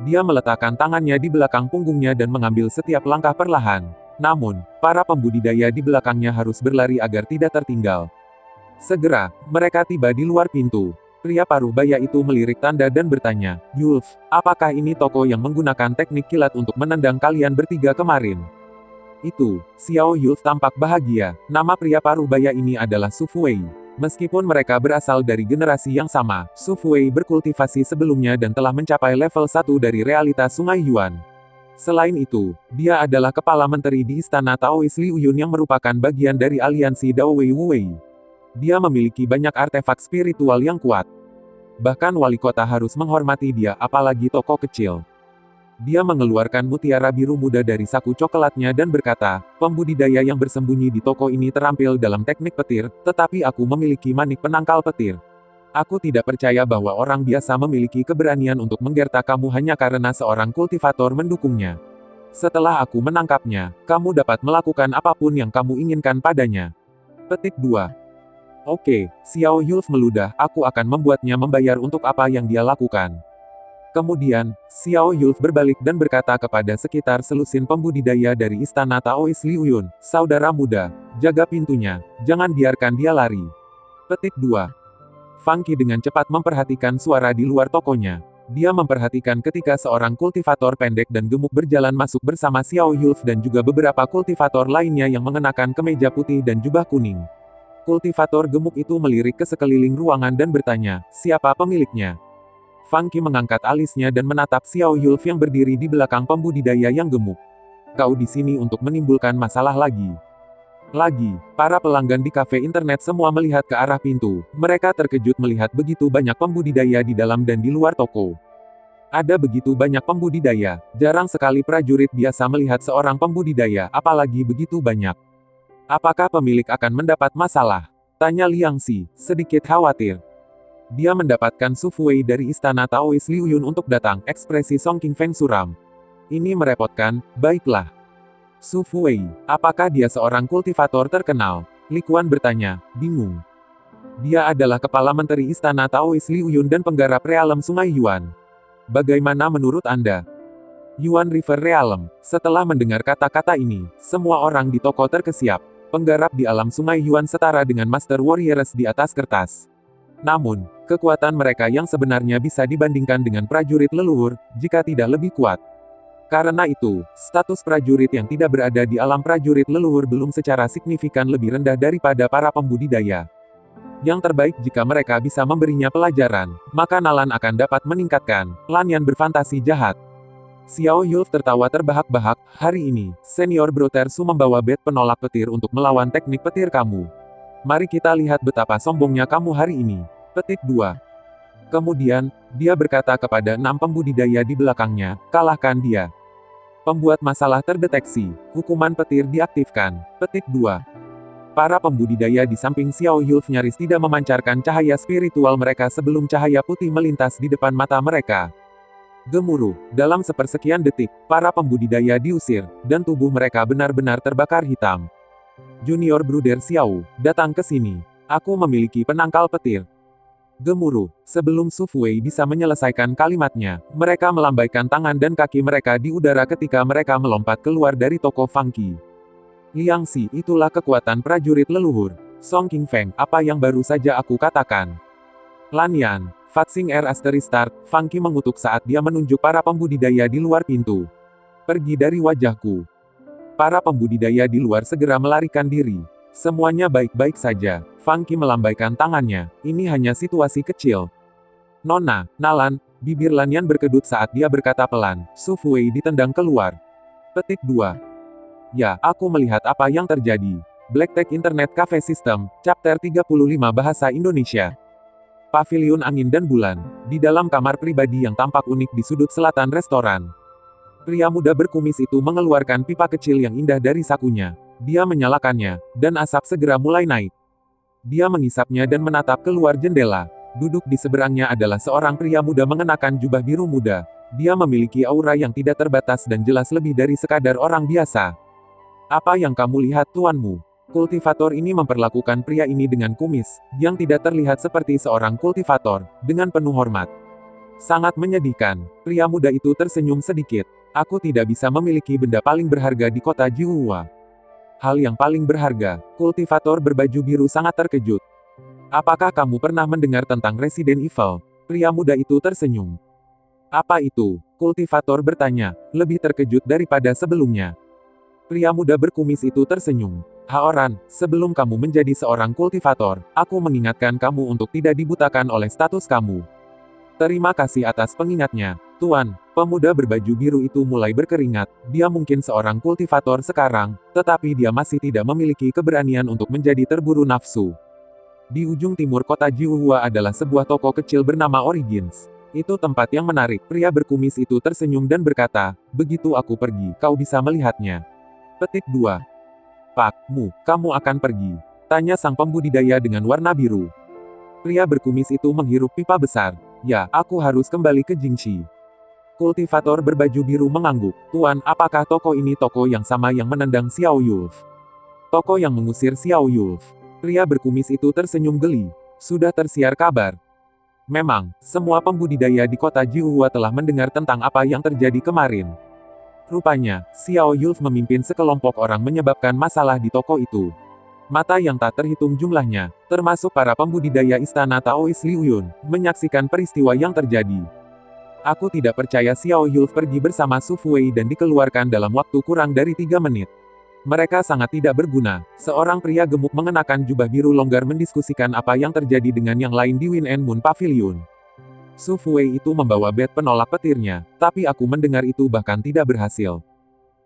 Dia meletakkan tangannya di belakang punggungnya dan mengambil setiap langkah perlahan. Namun, para pembudidaya di belakangnya harus berlari agar tidak tertinggal. Segera, mereka tiba di luar pintu. Pria parubaya itu melirik tanda dan bertanya, Yulf, apakah ini toko yang menggunakan teknik kilat untuk menendang kalian bertiga kemarin? Itu, Xiao Yulf tampak bahagia. Nama pria parubaya ini adalah Su Fuwei. Meskipun mereka berasal dari generasi yang sama, Su Fuwei berkultivasi sebelumnya dan telah mencapai level 1 dari realitas Sungai Yuan. Selain itu, dia adalah kepala menteri di Istana Taois Liu Yun yang merupakan bagian dari aliansi Dao Wei Wu Wei. Dia memiliki banyak artefak spiritual yang kuat. Bahkan wali kota harus menghormati dia, apalagi toko kecil. Dia mengeluarkan mutiara biru muda dari saku coklatnya dan berkata, pembudidaya yang bersembunyi di toko ini terampil dalam teknik petir, tetapi aku memiliki manik penangkal petir. Aku tidak percaya bahwa orang biasa memiliki keberanian untuk menggertak kamu hanya karena seorang kultivator mendukungnya. Setelah aku menangkapnya, kamu dapat melakukan apapun yang kamu inginkan padanya. Petik 2. Oke, Xiao Yulf meludah, aku akan membuatnya membayar untuk apa yang dia lakukan. Kemudian, Xiao Yulf berbalik dan berkata kepada sekitar selusin pembudidaya dari istana Taois Liu Yun, saudara muda, jaga pintunya, jangan biarkan dia lari. Petik 2. Fang Qi dengan cepat memperhatikan suara di luar tokonya. Dia memperhatikan ketika seorang kultivator pendek dan gemuk berjalan masuk bersama Xiao Yulf dan juga beberapa kultivator lainnya yang mengenakan kemeja putih dan jubah kuning. Kultivator gemuk itu melirik ke sekeliling ruangan dan bertanya, siapa pemiliknya? Fang Qi mengangkat alisnya dan menatap Xiao Yulf yang berdiri di belakang pembudidaya yang gemuk. Kau di sini untuk menimbulkan masalah lagi. Para pelanggan di kafe internet semua melihat ke arah pintu. Mereka terkejut melihat begitu banyak pembudidaya di dalam dan di luar toko. Ada begitu banyak pembudidaya, jarang sekali prajurit biasa melihat seorang pembudidaya, apalagi begitu banyak. Apakah pemilik akan mendapat masalah? Tanya Liang Xi, sedikit khawatir. Dia mendapatkan Su Fuwei dari istana Taois Liu Yun untuk datang, ekspresi Song Qingfeng suram. Ini merepotkan, baiklah. Su Fuwei, apakah dia seorang kultivator terkenal? Li Quan bertanya, bingung. Dia adalah kepala menteri istana Taois Liu Yun dan penggarap realem Sungai Yuan. Bagaimana menurut Anda? Yuan River Realm. Setelah mendengar kata-kata ini, semua orang di toko terkesiap. Penggarap di alam Sungai Yuan setara dengan Master Warriors di atas kertas. Namun, kekuatan mereka yang sebenarnya bisa dibandingkan dengan prajurit leluhur, jika tidak lebih kuat. Karena itu, status prajurit yang tidak berada di alam prajurit leluhur belum secara signifikan lebih rendah daripada para pembudidaya. Yang terbaik jika mereka bisa memberinya pelajaran, maka Nalan akan dapat meningkatkan. Lanyan berfantasi jahat. Xiao Yulf tertawa terbahak-bahak, hari ini, senior Brother Su membawa bed penolak petir untuk melawan teknik petir kamu. Mari kita lihat betapa sombongnya kamu hari ini. Petik 2. Kemudian, dia berkata kepada 6 pembudidaya di belakangnya, kalahkan dia. Pembuat masalah terdeteksi, hukuman petir diaktifkan. Petik 2. Para pembudidaya di samping Xiao Yulf nyaris tidak memancarkan cahaya spiritual mereka sebelum cahaya putih melintas di depan mata mereka. Gemuruh, dalam sepersekian detik, para pembudidaya diusir, dan tubuh mereka benar-benar terbakar hitam. Junior Bruder Xiao, datang ke sini. Aku memiliki penangkal petir. Gemuruh, sebelum Su Fuwei bisa menyelesaikan kalimatnya, mereka melambaikan tangan dan kaki mereka di udara ketika mereka melompat keluar dari toko Fang Qi. Liang Xi, itulah kekuatan prajurit leluhur. Song Qingfeng, apa yang baru saja aku katakan. Lanyan. Fatsing R Start, Fang Qi mengutuk saat dia menunjuk para pembudidaya di luar pintu. Pergi dari wajahku. Para pembudidaya di luar segera melarikan diri. Semuanya baik-baik saja. Fang Qi melambaikan tangannya. Ini hanya situasi kecil. Nona, Nalan, bibir Lanyan berkedut saat dia berkata pelan. Su Fuwei ditendang keluar. Petik 2. Ya, aku melihat apa yang terjadi. Black Tech Internet Cafe System, Chapter 35 Bahasa Indonesia. Paviliun angin dan bulan. Di dalam kamar pribadi yang tampak unik di sudut selatan restoran. Pria muda berkumis itu mengeluarkan pipa kecil yang indah dari sakunya. Dia menyalakannya, dan asap segera mulai naik. Dia mengisapnya dan menatap keluar jendela. Duduk di seberangnya adalah seorang pria muda mengenakan jubah biru muda. Dia memiliki aura yang tidak terbatas dan jelas lebih dari sekadar orang biasa. Apa yang kamu lihat tuanmu? Kultivator ini memperlakukan pria ini dengan kumis, yang tidak terlihat seperti seorang kultivator, dengan penuh hormat. Sangat menyedihkan, pria muda itu tersenyum sedikit. Aku tidak bisa memiliki benda paling berharga di kota Jiuhua. Hal yang paling berharga, kultivator berbaju biru sangat terkejut. Apakah kamu pernah mendengar tentang Resident Evil? Pria muda itu tersenyum. Apa itu? Kultivator bertanya, lebih terkejut daripada sebelumnya. Pria muda berkumis itu tersenyum. Haoran, sebelum kamu menjadi seorang kultivator, aku mengingatkan kamu untuk tidak dibutakan oleh status kamu. Terima kasih atas pengingatnya, Tuan. Pemuda berbaju biru itu mulai berkeringat. Dia mungkin seorang kultivator sekarang, tetapi dia masih tidak memiliki keberanian untuk menjadi terburu nafsu. Di ujung timur kota Jiuhua adalah sebuah toko kecil bernama Origins. Itu tempat yang menarik. Pria berkumis itu tersenyum dan berkata, begitu aku pergi, kau bisa melihatnya. Petik 2. Pak, kamu akan pergi? Tanya sang pembudidaya dengan warna biru. Pria berkumis itu menghirup pipa besar. Ya, aku harus kembali ke Jingxi. Kultivator berbaju biru mengangguk. Tuan, apakah toko ini toko yang sama yang menendang Xiao Yulf? Toko yang mengusir Xiao Yulf. Pria berkumis itu tersenyum geli. Sudah tersiar kabar. Memang, semua pembudidaya di kota Jiuhua telah mendengar tentang apa yang terjadi kemarin. Rupanya, Xiao Yulf memimpin sekelompok orang menyebabkan masalah di toko itu. Mata yang tak terhitung jumlahnya, termasuk para pembudidaya istana Taois Liu Yun, menyaksikan peristiwa yang terjadi. Aku tidak percaya Xiao Yulf pergi bersama Su Fuwei dan dikeluarkan dalam waktu kurang dari 3 menit. Mereka sangat tidak berguna. Seorang pria gemuk mengenakan jubah biru longgar mendiskusikan apa yang terjadi dengan yang lain di Win and Moon Pavilion. Su Fuwei itu membawa bat penolak petirnya, tapi aku mendengar itu bahkan tidak berhasil.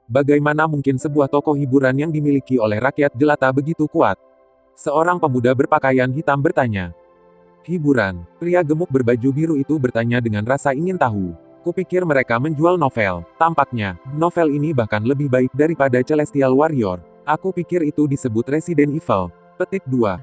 Bagaimana mungkin sebuah toko hiburan yang dimiliki oleh rakyat jelata begitu kuat? Seorang pemuda berpakaian hitam bertanya. Hiburan, pria gemuk berbaju biru itu bertanya dengan rasa ingin tahu. Kupikir mereka menjual novel. Tampaknya, novel ini bahkan lebih baik daripada Celestial Warrior. Aku pikir itu disebut Resident Evil. Petik 2.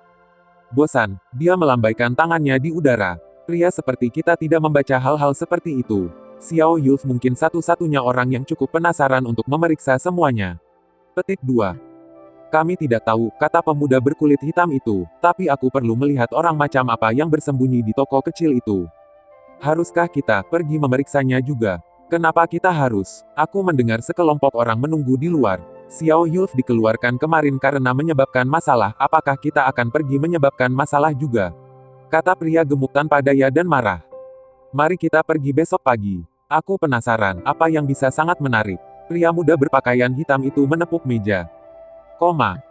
Bosan, dia melambaikan tangannya di udara. Pria seperti kita tidak membaca hal-hal seperti itu. Xiao Yulf mungkin satu-satunya orang yang cukup penasaran untuk memeriksa semuanya. Petik 2. Kami tidak tahu, kata pemuda berkulit hitam itu, tapi aku perlu melihat orang macam apa yang bersembunyi di toko kecil itu. Haruskah kita pergi memeriksanya juga? Kenapa kita harus? Aku mendengar sekelompok orang menunggu di luar. Xiao Yulf dikeluarkan kemarin karena menyebabkan masalah, apakah kita akan pergi menyebabkan masalah juga? Kata pria gemuk tanpa daya dan marah. Mari kita pergi besok pagi. Aku penasaran, apa yang bisa sangat menarik. Pria muda berpakaian hitam itu menepuk meja.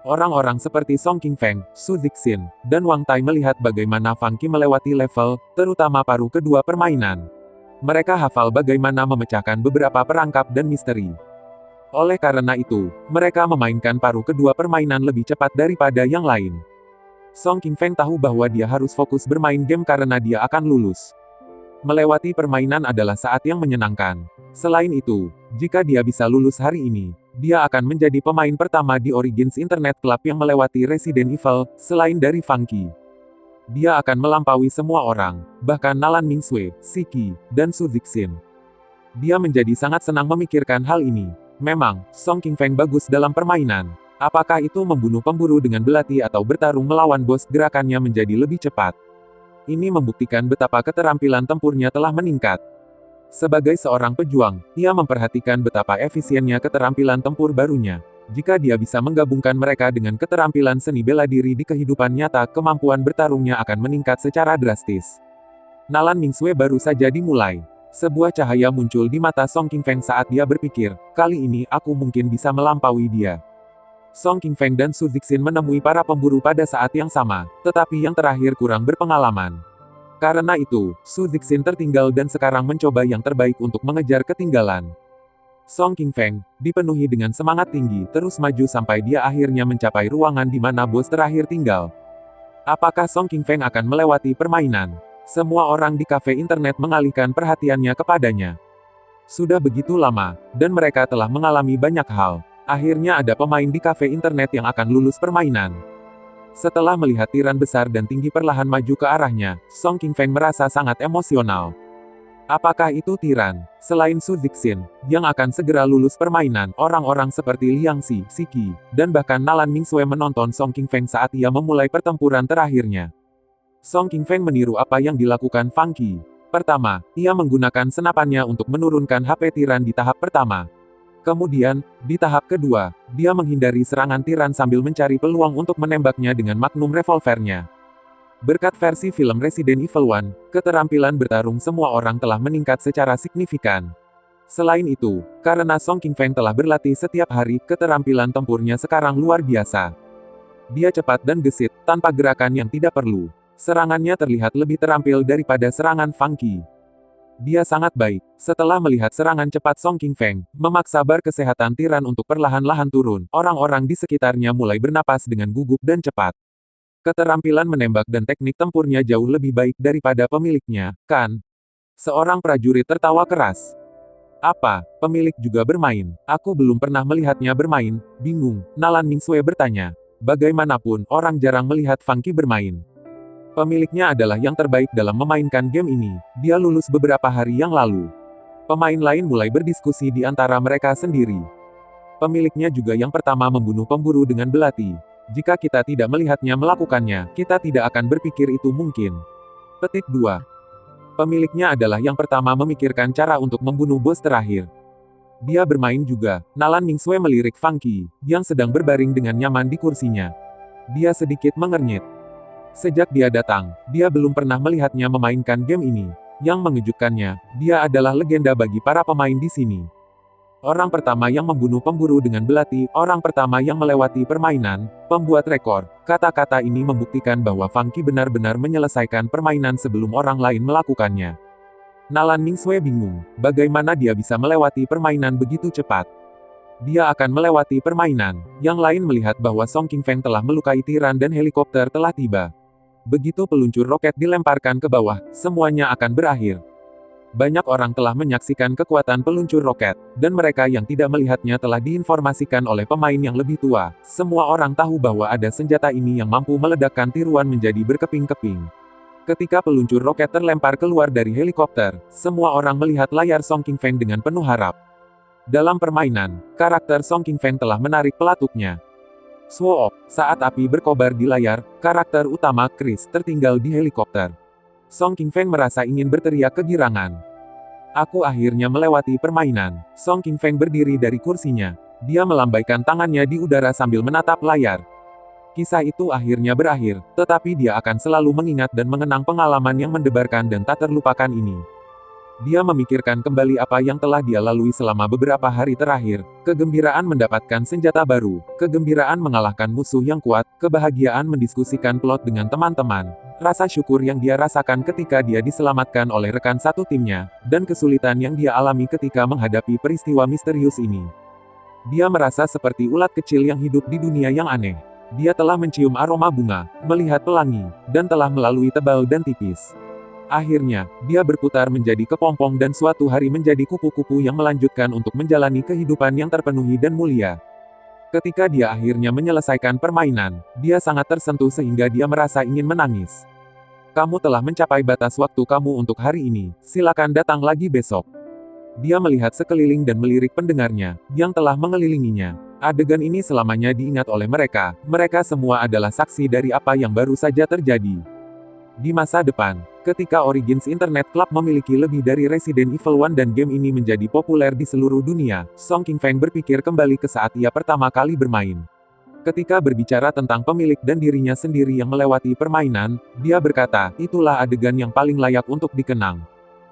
Orang-orang seperti Song Qingfeng, Su Zixin, dan Wang Tai melihat bagaimana Fang Qi melewati level, terutama paruh kedua permainan. Mereka hafal bagaimana memecahkan beberapa perangkap dan misteri. Oleh karena itu, mereka memainkan paruh kedua permainan lebih cepat daripada yang lain. Song Qingfeng tahu bahwa dia harus fokus bermain game karena dia akan lulus. Melewati permainan adalah saat yang menyenangkan. Selain itu, jika dia bisa lulus hari ini, dia akan menjadi pemain pertama di Origins Internet Club yang melewati Resident Evil, selain dari Fang Qi. Dia akan melampaui semua orang, bahkan Nalan Mingsui, Siki, dan Su Zixin. Dia menjadi sangat senang memikirkan hal ini. Memang, Song Qingfeng bagus dalam permainan. Apakah itu membunuh pemburu dengan belati atau bertarung melawan bos, gerakannya menjadi lebih cepat. Ini membuktikan betapa keterampilan tempurnya telah meningkat. Sebagai seorang pejuang, ia memperhatikan betapa efisiennya keterampilan tempur barunya. Jika dia bisa menggabungkan mereka dengan keterampilan seni bela diri di kehidupan nyata, kemampuan bertarungnya akan meningkat secara drastis. Nalan Mingsui baru saja dimulai. Sebuah cahaya muncul di mata Song Qingfeng saat dia berpikir, kali ini aku mungkin bisa melampaui dia. Song Qingfeng dan Su Zixin menemui para pemburu pada saat yang sama, tetapi yang terakhir kurang berpengalaman. Karena itu, Su Zixin tertinggal dan sekarang mencoba yang terbaik untuk mengejar ketinggalan. Song Qingfeng, dipenuhi dengan semangat tinggi, terus maju sampai dia akhirnya mencapai ruangan di mana bos terakhir tinggal. Apakah Song Qingfeng akan melewati permainan? Semua orang di kafe internet mengalihkan perhatiannya kepadanya. Sudah begitu lama, dan mereka telah mengalami banyak hal. Akhirnya ada pemain di kafe internet yang akan lulus permainan. Setelah melihat tiran besar dan tinggi perlahan maju ke arahnya, Song Qingfeng merasa sangat emosional. Apakah itu tiran? Selain Su Zixin, yang akan segera lulus permainan, orang-orang seperti Liang Xi, Siki, dan bahkan Nalan Mingsui menonton Song Qingfeng saat ia memulai pertempuran terakhirnya. Song Qingfeng meniru apa yang dilakukan Fang Qi. Pertama, ia menggunakan senapannya untuk menurunkan HP tiran di tahap pertama. Kemudian, di tahap kedua, dia menghindari serangan tiran sambil mencari peluang untuk menembaknya dengan magnum revolvernya. Berkat versi film Resident Evil 1, keterampilan bertarung semua orang telah meningkat secara signifikan. Selain itu, karena Song Qingfeng telah berlatih setiap hari, keterampilan tempurnya sekarang luar biasa. Dia cepat dan gesit, tanpa gerakan yang tidak perlu. Serangannya terlihat lebih terampil daripada serangan Fang Qi. Dia sangat baik. Setelah melihat serangan cepat Song Qingfeng, memaksa bar kesehatan tiran untuk perlahan-lahan turun, orang-orang di sekitarnya mulai bernapas dengan gugup dan cepat. Keterampilan menembak dan teknik tempurnya jauh lebih baik daripada pemiliknya, kan? Seorang prajurit tertawa keras. Apa, pemilik juga bermain? Aku belum pernah melihatnya bermain, bingung, Nalan Mingsui bertanya. Bagaimanapun, orang jarang melihat Fang Qi bermain. Pemiliknya adalah yang terbaik dalam memainkan game ini. Dia lulus beberapa hari yang lalu. Pemain lain mulai berdiskusi di antara mereka sendiri. Pemiliknya juga yang pertama membunuh pemburu dengan belati. Jika kita tidak melihatnya melakukannya, kita tidak akan berpikir itu mungkin. Petik 2. Pemiliknya adalah yang pertama memikirkan cara untuk membunuh bos terakhir. Dia bermain juga. Nalan Mingsue melirik Fang Qi, yang sedang berbaring dengan nyaman di kursinya. Dia sedikit mengernyit. Sejak dia datang, dia belum pernah melihatnya memainkan game ini. Yang mengejutkannya, dia adalah legenda bagi para pemain di sini. Orang pertama yang membunuh pemburu dengan belati, orang pertama yang melewati permainan, pembuat rekor. Kata-kata ini membuktikan bahwa Fang Qi benar-benar menyelesaikan permainan sebelum orang lain melakukannya. Nalan Mingsue bingung, bagaimana dia bisa melewati permainan begitu cepat. Dia akan melewati permainan. Yang lain melihat bahwa Song Qingfeng telah melukai tiran dan helikopter telah tiba. Begitu peluncur roket dilemparkan ke bawah, semuanya akan berakhir. Banyak orang telah menyaksikan kekuatan peluncur roket, dan mereka yang tidak melihatnya telah diinformasikan oleh pemain yang lebih tua. Semua orang tahu bahwa ada senjata ini yang mampu meledakkan tiruan menjadi berkeping-keping. Ketika peluncur roket terlempar keluar dari helikopter, semua orang melihat layar Song Qingfeng dengan penuh harap. Dalam permainan, karakter Song Qingfeng telah menarik pelatuknya. Swoop, saat api berkobar di layar, karakter utama, Chris, tertinggal di helikopter. Song Qingfeng merasa ingin berteriak kegirangan. Aku akhirnya melewati permainan. Song Qingfeng berdiri dari kursinya. Dia melambaikan tangannya di udara sambil menatap layar. Kisah itu akhirnya berakhir, tetapi dia akan selalu mengingat dan mengenang pengalaman yang mendebarkan dan tak terlupakan ini. Dia memikirkan kembali apa yang telah dia lalui selama beberapa hari terakhir, kegembiraan mendapatkan senjata baru, kegembiraan mengalahkan musuh yang kuat, kebahagiaan mendiskusikan plot dengan teman-teman, rasa syukur yang dia rasakan ketika dia diselamatkan oleh rekan satu timnya, dan kesulitan yang dia alami ketika menghadapi peristiwa misterius ini. Dia merasa seperti ulat kecil yang hidup di dunia yang aneh. Dia telah mencium aroma bunga, melihat pelangi, dan telah melalui tebal dan tipis. Akhirnya, dia berputar menjadi kepompong dan suatu hari menjadi kupu-kupu yang melanjutkan untuk menjalani kehidupan yang terpenuhi dan mulia. Ketika dia akhirnya menyelesaikan permainan, dia sangat tersentuh sehingga dia merasa ingin menangis. Kamu telah mencapai batas waktu kamu untuk hari ini, silakan datang lagi besok. Dia melihat sekeliling dan melirik pendengarnya, yang telah mengelilinginya. Adegan ini selamanya diingat oleh mereka, mereka semua adalah saksi dari apa yang baru saja terjadi. Di masa depan, ketika Origins Internet Club memiliki lebih dari Resident Evil 1 dan game ini menjadi populer di seluruh dunia, Song Qingfeng berpikir kembali ke saat ia pertama kali bermain. Ketika berbicara tentang pemilik dan dirinya sendiri yang melewati permainan, dia berkata, itulah adegan yang paling layak untuk dikenang.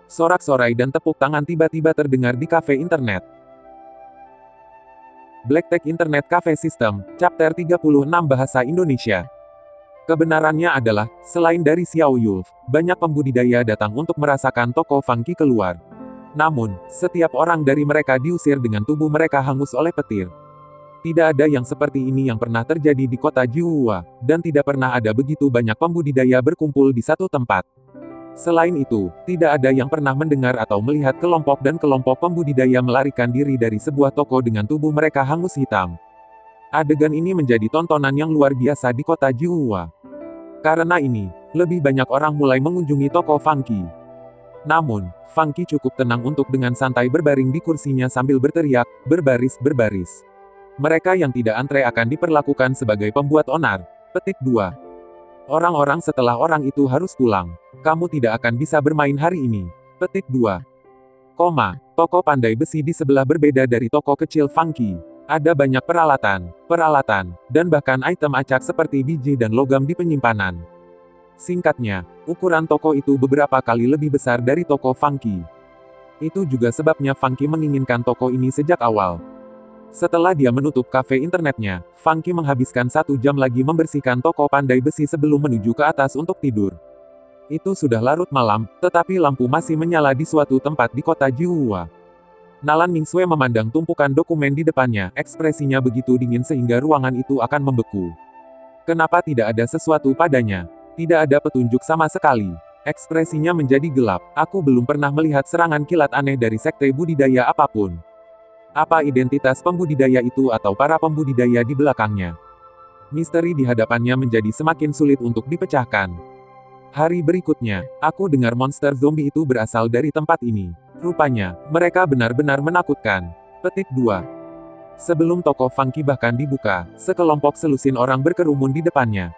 Sorak-sorai dan tepuk tangan tiba-tiba terdengar di kafe internet. BlackTech Internet Cafe System, Chapter 36 Bahasa Indonesia. Kebenarannya adalah, selain dari Xiao Yulf, banyak pembudidaya datang untuk merasakan toko Fang Qi keluar. Namun, setiap orang dari mereka diusir dengan tubuh mereka hangus oleh petir. Tidak ada yang seperti ini yang pernah terjadi di kota Jiuhua, dan tidak pernah ada begitu banyak pembudidaya berkumpul di satu tempat. Selain itu, tidak ada yang pernah mendengar atau melihat kelompok dan kelompok pembudidaya melarikan diri dari sebuah toko dengan tubuh mereka hangus hitam. Adegan ini menjadi tontonan yang luar biasa di kota Jiuhua. Karena ini, lebih banyak orang mulai mengunjungi toko Fang Qi. Namun, Fang Qi cukup tenang untuk dengan santai berbaring di kursinya sambil berteriak, berbaris-berbaris. Mereka yang tidak antre akan diperlakukan sebagai pembuat onar. Petik 2. Orang-orang setelah orang itu harus pulang. Kamu tidak akan bisa bermain hari ini. Petik 2. Toko pandai besi di sebelah berbeda dari toko kecil Fang Qi. Ada banyak peralatan, dan bahkan item acak seperti biji dan logam di penyimpanan. Singkatnya, ukuran toko itu beberapa kali lebih besar dari toko Fang Qi. Itu juga sebabnya Fang Qi menginginkan toko ini sejak awal. Setelah dia menutup kafe internetnya, Fang Qi menghabiskan 1 jam lagi membersihkan toko pandai besi sebelum menuju ke atas untuk tidur. Itu sudah larut malam, tetapi lampu masih menyala di suatu tempat di kota Jiuhua. Nalan Mingsue memandang tumpukan dokumen di depannya, ekspresinya begitu dingin sehingga ruangan itu akan membeku. Kenapa tidak ada sesuatu padanya? Tidak ada petunjuk sama sekali. Ekspresinya menjadi gelap. Aku belum pernah melihat serangan kilat aneh dari sekte budidaya apapun. Apa identitas pembudidaya itu atau para pembudidaya di belakangnya? Misteri di hadapannya menjadi semakin sulit untuk dipecahkan. Hari berikutnya, aku dengar monster zombie itu berasal dari tempat ini. Rupanya, mereka benar-benar menakutkan. Petik 2. Sebelum toko Funky bahkan dibuka, sekelompok selusin orang berkerumun di depannya.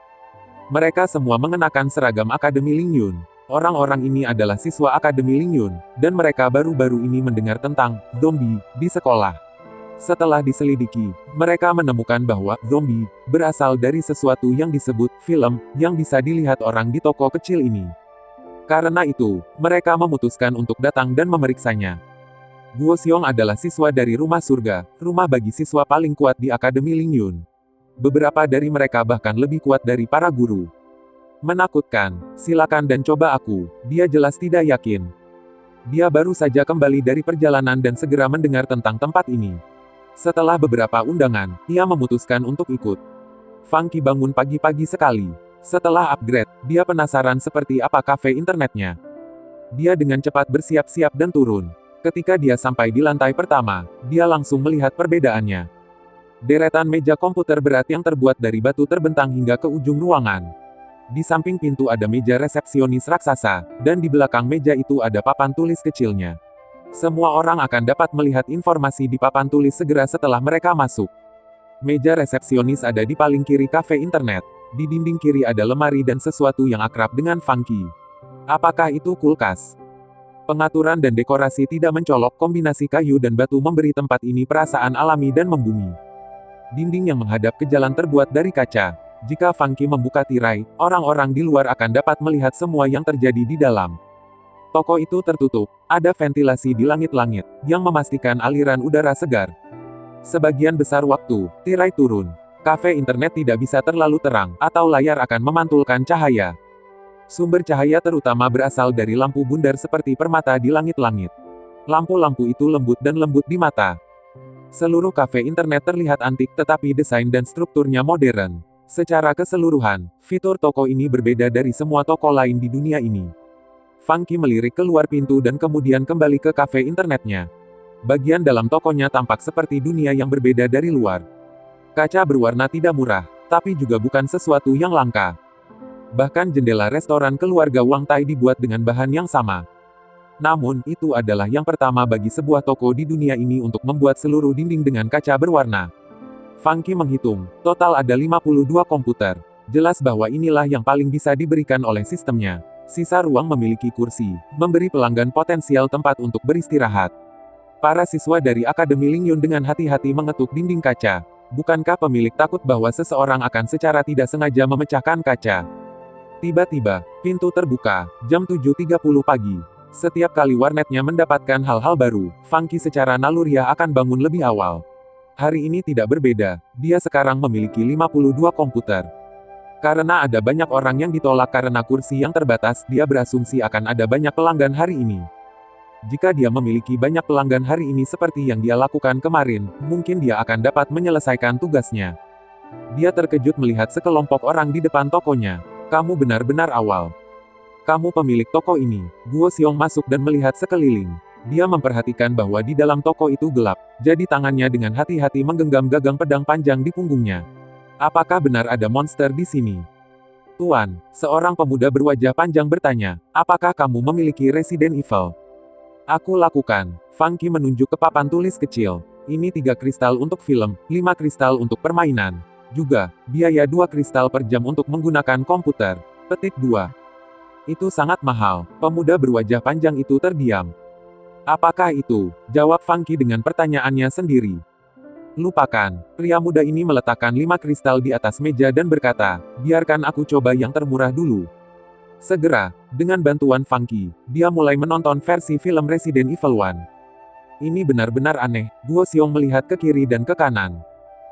Mereka semua mengenakan seragam Akademi Lingyun. Orang-orang ini adalah siswa Akademi Lingyun, dan mereka baru-baru ini mendengar tentang zombie di sekolah. Setelah diselidiki, mereka menemukan bahwa zombie berasal dari sesuatu yang disebut film yang bisa dilihat orang di toko kecil ini. Karena itu, mereka memutuskan untuk datang dan memeriksanya. Guo Xiong adalah siswa dari Rumah Surga, rumah bagi siswa paling kuat di Akademi Lingyun. Beberapa dari mereka bahkan lebih kuat dari para guru. Menakutkan, silakan dan coba aku, dia jelas tidak yakin. Dia baru saja kembali dari perjalanan dan segera mendengar tentang tempat ini. Setelah beberapa undangan, ia memutuskan untuk ikut. Funky bangun pagi-pagi sekali. Setelah upgrade, dia penasaran seperti apa kafe internetnya. Dia dengan cepat bersiap-siap dan turun. Ketika dia sampai di lantai pertama, dia langsung melihat perbedaannya. Deretan meja komputer berat yang terbuat dari batu terbentang hingga ke ujung ruangan. Di samping pintu ada meja resepsionis raksasa, dan di belakang meja itu ada papan tulis kecilnya. Semua orang akan dapat melihat informasi di papan tulis segera setelah mereka masuk. Meja resepsionis ada di paling kiri kafe internet. Di dinding kiri ada lemari dan sesuatu yang akrab dengan Funky. Apakah itu kulkas? Pengaturan dan dekorasi tidak mencolok, kombinasi kayu dan batu memberi tempat ini perasaan alami dan membumi. Dinding yang menghadap ke jalan terbuat dari kaca. Jika Funky membuka tirai, orang-orang di luar akan dapat melihat semua yang terjadi di dalam. Toko itu tertutup, ada ventilasi di langit-langit, yang memastikan aliran udara segar. Sebagian besar waktu, tirai turun. Kafe internet tidak bisa terlalu terang, atau layar akan memantulkan cahaya. Sumber cahaya terutama berasal dari lampu bundar seperti permata di langit-langit. Lampu-lampu itu lembut dan lembut di mata. Seluruh kafe internet terlihat antik tetapi desain dan strukturnya modern. Secara keseluruhan, fitur toko ini berbeda dari semua toko lain di dunia ini. Funky melirik keluar pintu dan kemudian kembali ke kafe internetnya. Bagian dalam tokonya tampak seperti dunia yang berbeda dari luar. Kaca berwarna tidak murah, tapi juga bukan sesuatu yang langka. Bahkan jendela restoran keluarga Wang Tai dibuat dengan bahan yang sama. Namun, itu adalah yang pertama bagi sebuah toko di dunia ini untuk membuat seluruh dinding dengan kaca berwarna. Funky menghitung, total ada 52 komputer. Jelas bahwa inilah yang paling bisa diberikan oleh sistemnya. Sisa ruang memiliki kursi, memberi pelanggan potensial tempat untuk beristirahat. Para siswa dari Akademi Lingyun dengan hati-hati mengetuk dinding kaca. Bukankah pemilik takut bahwa seseorang akan secara tidak sengaja memecahkan kaca? Tiba-tiba, pintu terbuka, jam 7.30 pagi. Setiap kali warnetnya mendapatkan hal-hal baru, Funky secara naluriah akan bangun lebih awal. Hari ini tidak berbeda, dia sekarang memiliki 52 komputer. Karena ada banyak orang yang ditolak karena kursi yang terbatas, dia berasumsi akan ada banyak pelanggan hari ini. Jika dia memiliki banyak pelanggan hari ini seperti yang dia lakukan kemarin, mungkin dia akan dapat menyelesaikan tugasnya. Dia terkejut melihat sekelompok orang di depan tokonya. Kamu benar-benar awal. Kamu pemilik toko ini. Guo Xiong masuk dan melihat sekeliling. Dia memperhatikan bahwa di dalam toko itu gelap, jadi tangannya dengan hati-hati menggenggam gagang pedang panjang di punggungnya. Apakah benar ada monster di sini? Tuan, seorang pemuda berwajah panjang bertanya, apakah kamu memiliki Resident Evil? Aku lakukan. Funky menunjuk ke papan tulis kecil. Ini 3 kristal untuk film, 5 kristal untuk permainan. Juga, biaya 2 kristal per jam untuk menggunakan komputer. Petik 2. Itu sangat mahal. Pemuda berwajah panjang itu terdiam. Apakah itu? Jawab Funky dengan pertanyaannya sendiri. Lupakan. Pria muda ini meletakkan 5 kristal di atas meja dan berkata, biarkan aku coba yang termurah dulu. Segera, dengan bantuan Funky, dia mulai menonton versi film Resident Evil 1. Ini benar-benar aneh, Guo Xiong melihat ke kiri dan ke kanan.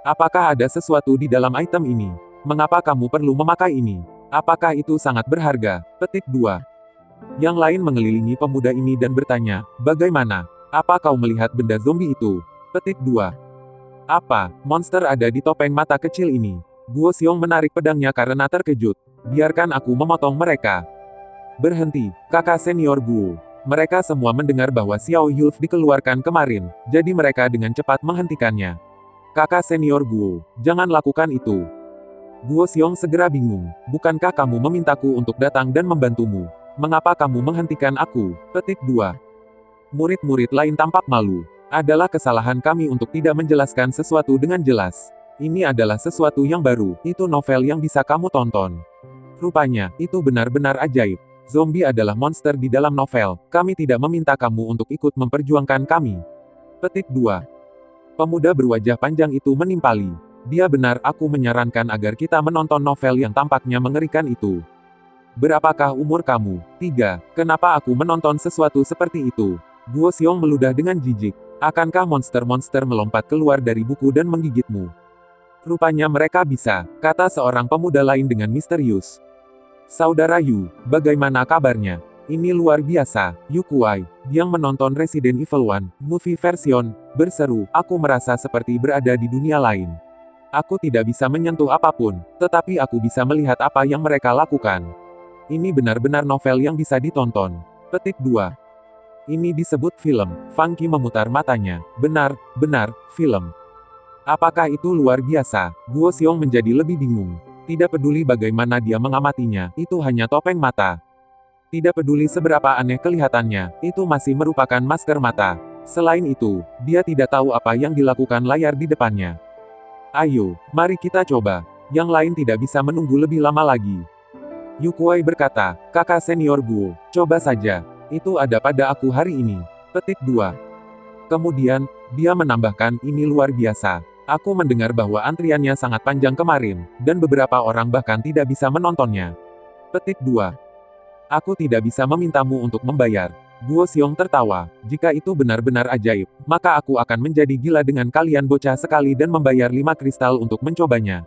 Apakah ada sesuatu di dalam item ini? Mengapa kamu perlu memakai ini? Apakah itu sangat berharga? Petik 2. Yang lain mengelilingi pemuda ini dan bertanya, bagaimana? Apa kau melihat benda zombie itu? Petik 2. Apa, monster ada di topeng mata kecil ini? Guo Xiong menarik pedangnya karena terkejut. Biarkan aku memotong mereka. Berhenti, kakak senior Guo. Mereka semua mendengar bahwa Xiao Yulf dikeluarkan kemarin, jadi mereka dengan cepat menghentikannya. Kakak senior Guo, jangan lakukan itu. Guo Xiong segera bingung. Bukankah kamu memintaku untuk datang dan membantumu? Mengapa kamu menghentikan aku? Petik 2. Murid-murid lain tampak malu. Adalah kesalahan kami untuk tidak menjelaskan sesuatu dengan jelas. Ini adalah sesuatu yang baru, itu novel yang bisa kamu tonton. Rupanya, itu benar-benar ajaib. Zombie adalah monster di dalam novel, kami tidak meminta kamu untuk ikut memperjuangkan kami. Petik 2. Pemuda berwajah panjang itu menimpali. Dia benar, aku menyarankan agar kita menonton novel yang tampaknya mengerikan itu. Berapakah umur kamu? 3. Kenapa aku menonton sesuatu seperti itu? Guo Xiong meludah dengan jijik. Akankah monster-monster melompat keluar dari buku dan menggigitmu? Rupanya mereka bisa, kata seorang pemuda lain dengan misterius. Saudara Yu, bagaimana kabarnya? Ini luar biasa, Yu Kuai, yang menonton Resident Evil 1, movie version, berseru, aku merasa seperti berada di dunia lain. Aku tidak bisa menyentuh apapun, tetapi aku bisa melihat apa yang mereka lakukan. Ini benar-benar novel yang bisa ditonton. Petik 2. Ini disebut film. Funky memutar matanya. Benar, benar, film. Apakah itu luar biasa? Guo Xiong menjadi lebih bingung. Tidak peduli bagaimana dia mengamatinya, itu hanya topeng mata. Tidak peduli seberapa aneh kelihatannya, itu masih merupakan masker mata. Selain itu, dia tidak tahu apa yang dilakukan layar di depannya. Ayo, mari kita coba. Yang lain tidak bisa menunggu lebih lama lagi. Yu Kuai berkata, kakak senior Guo, coba saja. Itu ada pada aku hari ini. Petik 2. Kemudian, dia menambahkan, ini luar biasa. Aku mendengar bahwa antriannya sangat panjang kemarin, dan beberapa orang bahkan tidak bisa menontonnya. Petik 2. Aku tidak bisa memintamu untuk membayar. Guo Xiong tertawa. Jika itu benar-benar ajaib, maka aku akan menjadi gila dengan kalian bocah sekali dan membayar 5 kristal untuk mencobanya.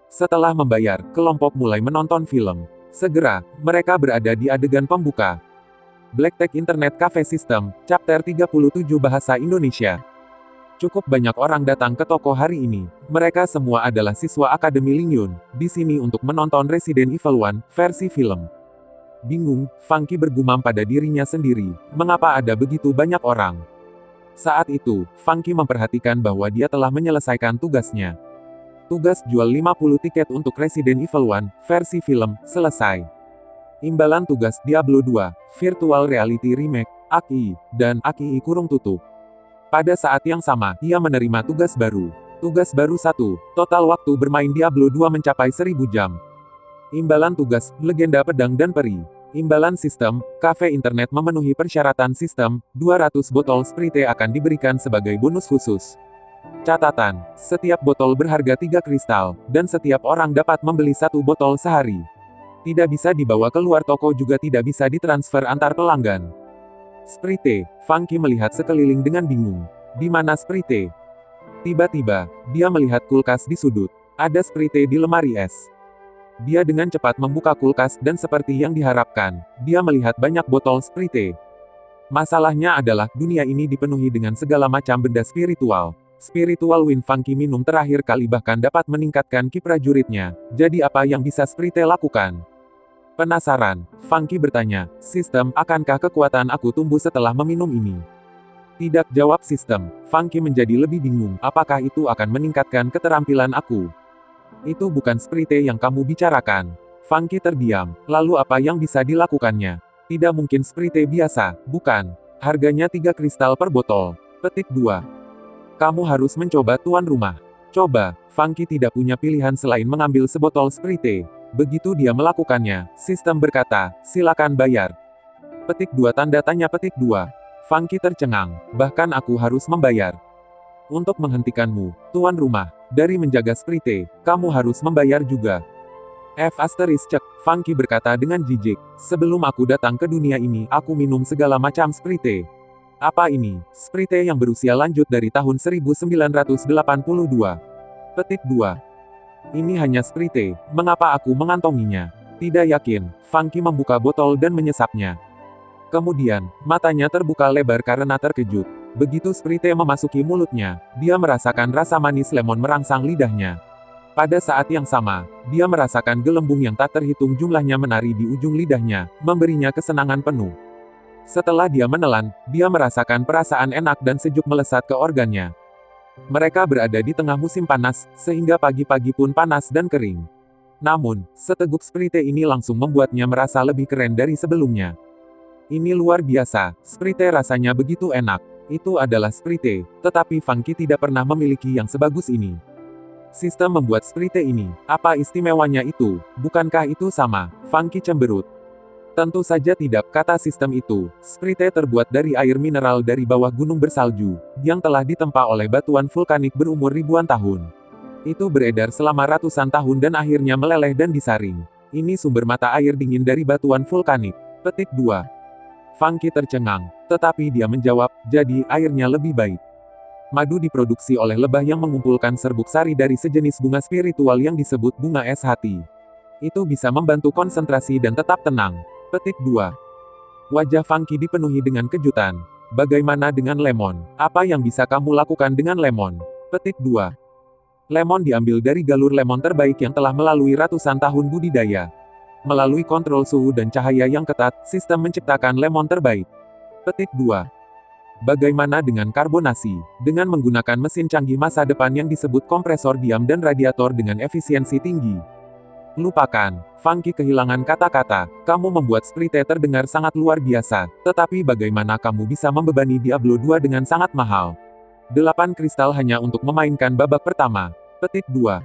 Setelah membayar, kelompok mulai menonton film. Segera, mereka berada di adegan pembuka. Black Tech Internet Cafe System, Chapter 37 Bahasa Indonesia. Cukup banyak orang datang ke toko hari ini. Mereka semua adalah siswa Akademi Lingyun, di sini untuk menonton Resident Evil 1, versi film. Bingung, Funky bergumam pada dirinya sendiri, mengapa ada begitu banyak orang. Saat itu, Funky memperhatikan bahwa dia telah menyelesaikan tugasnya. Tugas jual 50 tiket untuk Resident Evil 1, versi film, selesai. Imbalan tugas Diablo 2, Virtual Reality Remake, AKI, dan AKI kurung tutup. Pada saat yang sama, ia menerima tugas baru. Tugas baru 1, total waktu bermain Diablo 2 mencapai 1000 jam. Imbalan tugas, Legenda Pedang dan Peri. Imbalan sistem, kafe internet memenuhi persyaratan sistem, 200 botol Sprite akan diberikan sebagai bonus khusus. Catatan, setiap botol berharga 3 kristal, dan setiap orang dapat membeli 1 botol sehari. Tidak bisa dibawa keluar toko juga tidak bisa ditransfer antar pelanggan. Sprite, Funky melihat sekeliling dengan bingung. Di mana Sprite? Tiba-tiba, dia melihat kulkas di sudut. Ada Sprite di lemari es. Dia dengan cepat membuka kulkas dan seperti yang diharapkan, dia melihat banyak botol Sprite. Masalahnya adalah, dunia ini dipenuhi dengan segala macam benda spiritual. Spiritual Wind Funky minum terakhir kali bahkan dapat meningkatkan ki prajuritnya. Jadi apa yang bisa Sprite lakukan? Penasaran, Funky bertanya, sistem, akankah kekuatan aku tumbuh setelah meminum ini? Tidak, jawab sistem. Funky menjadi lebih bingung, apakah itu akan meningkatkan keterampilan aku? Itu bukan Sprite yang kamu bicarakan. Funky terdiam, lalu apa yang bisa dilakukannya? Tidak mungkin Sprite biasa, bukan? Harganya 3 kristal per botol. Petik 2. Kamu harus mencoba tuan rumah. Coba, Funky tidak punya pilihan selain mengambil sebotol Sprite. Begitu dia melakukannya, sistem berkata, silakan bayar. Petik 2 tanda tanya petik 2. Funky tercengang, bahkan aku harus membayar. Untuk menghentikanmu, tuan rumah, dari menjaga Sprite, kamu harus membayar juga. Cek, Funky berkata dengan jijik, sebelum aku datang ke dunia ini, aku minum segala macam Sprite. Apa ini? Sprite yang berusia lanjut dari tahun 1982. Petik 2. Ini hanya Sprite, mengapa aku mengantonginya? Tidak yakin, Funky membuka botol dan menyesapnya. Kemudian, matanya terbuka lebar karena terkejut. Begitu Sprite memasuki mulutnya, dia merasakan rasa manis lemon merangsang lidahnya. Pada saat yang sama, dia merasakan gelembung yang tak terhitung jumlahnya menari di ujung lidahnya, memberinya kesenangan penuh. Setelah dia menelan, dia merasakan perasaan enak dan sejuk melesat ke organnya. Mereka berada di tengah musim panas, sehingga pagi-pagi pun panas dan kering. Namun, seteguk Sprite ini langsung membuatnya merasa lebih keren dari sebelumnya. Ini luar biasa, Sprite rasanya begitu enak. Itu adalah Sprite, tetapi Funky tidak pernah memiliki yang sebagus ini. Sistem membuat Sprite ini, apa istimewanya itu? Bukankah itu sama? Funky cemberut. Tentu saja tidak, kata sistem itu. Sprite terbuat dari air mineral dari bawah gunung bersalju, yang telah ditempa oleh batuan vulkanik berumur ribuan tahun. Itu beredar selama ratusan tahun dan akhirnya meleleh dan disaring. Ini sumber mata air dingin dari batuan vulkanik. Petik 2. Funky tercengang, tetapi dia menjawab, jadi airnya lebih baik. Madu diproduksi oleh lebah yang mengumpulkan serbuk sari dari sejenis bunga spiritual yang disebut bunga es hati. Itu bisa membantu konsentrasi dan tetap tenang. Petik 2. Wajah Funky dipenuhi dengan kejutan. Bagaimana dengan lemon? Apa yang bisa kamu lakukan dengan lemon? Petik 2. Lemon diambil dari galur lemon terbaik yang telah melalui ratusan tahun budidaya. Melalui kontrol suhu dan cahaya yang ketat, sistem menciptakan lemon terbaik. Petik 2. Bagaimana dengan karbonasi? Dengan menggunakan mesin canggih masa depan yang disebut kompresor diam dan radiator dengan efisiensi tinggi. Lupakan. Funky kehilangan kata-kata. Kamu membuat Sprite terdengar sangat luar biasa, tetapi bagaimana kamu bisa membebani Diablo 2 dengan sangat mahal? 8 kristal hanya untuk memainkan babak pertama. Petik 2.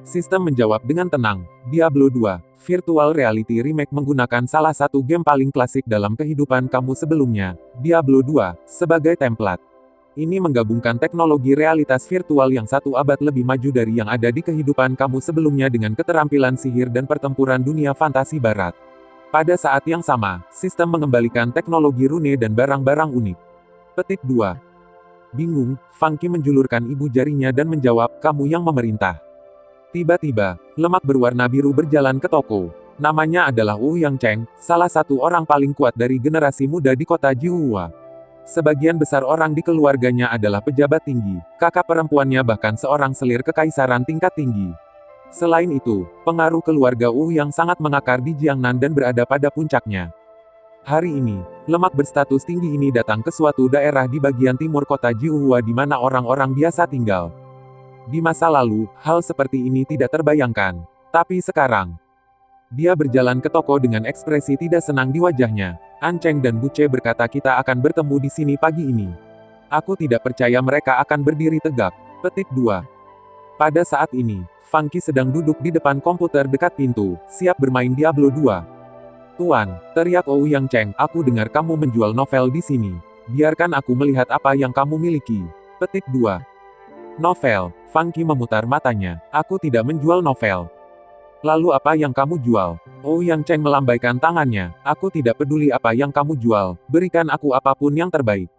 Sistem menjawab dengan tenang. Diablo 2 Virtual Reality Remake menggunakan salah satu game paling klasik dalam kehidupan kamu sebelumnya, Diablo 2, sebagai template. Ini menggabungkan teknologi realitas virtual yang 1 abad lebih maju dari yang ada di kehidupan kamu sebelumnya dengan keterampilan sihir dan pertempuran dunia fantasi barat. Pada saat yang sama, sistem mengembalikan teknologi rune dan barang-barang unik. Petik 2. Bingung, Funky menjulurkan ibu jarinya dan menjawab, kamu yang memerintah. Tiba-tiba, lemak berwarna biru berjalan ke toko. Namanya adalah Wu Yang Cheng, salah satu orang paling kuat dari generasi muda di kota Jiuhua. Sebagian besar orang di keluarganya adalah pejabat tinggi, kakak perempuannya bahkan seorang selir kekaisaran tingkat tinggi. Selain itu, pengaruh keluarga Wu yang sangat mengakar di Jiangnan dan berada pada puncaknya. Hari ini, lemak berstatus tinggi ini datang ke suatu daerah di bagian timur kota Jiuhua di mana orang-orang biasa tinggal. Di masa lalu, hal seperti ini tidak terbayangkan. Tapi sekarang, dia berjalan ke toko dengan ekspresi tidak senang di wajahnya. An Cheng dan Buce berkata kita akan bertemu di sini pagi ini. Aku tidak percaya mereka akan berdiri tegak. Petik 2. Pada saat ini, Funky sedang duduk di depan komputer dekat pintu, siap bermain Diablo 2. Tuan, teriak Ou Yang Cheng, aku dengar kamu menjual novel di sini. Biarkan aku melihat apa yang kamu miliki. Petik 2. Novel. Funky memutar matanya. Aku tidak menjual novel. Lalu apa yang kamu jual? Ou Yang Cheng melambaikan tangannya. Aku tidak peduli apa yang kamu jual. Berikan aku apapun yang terbaik.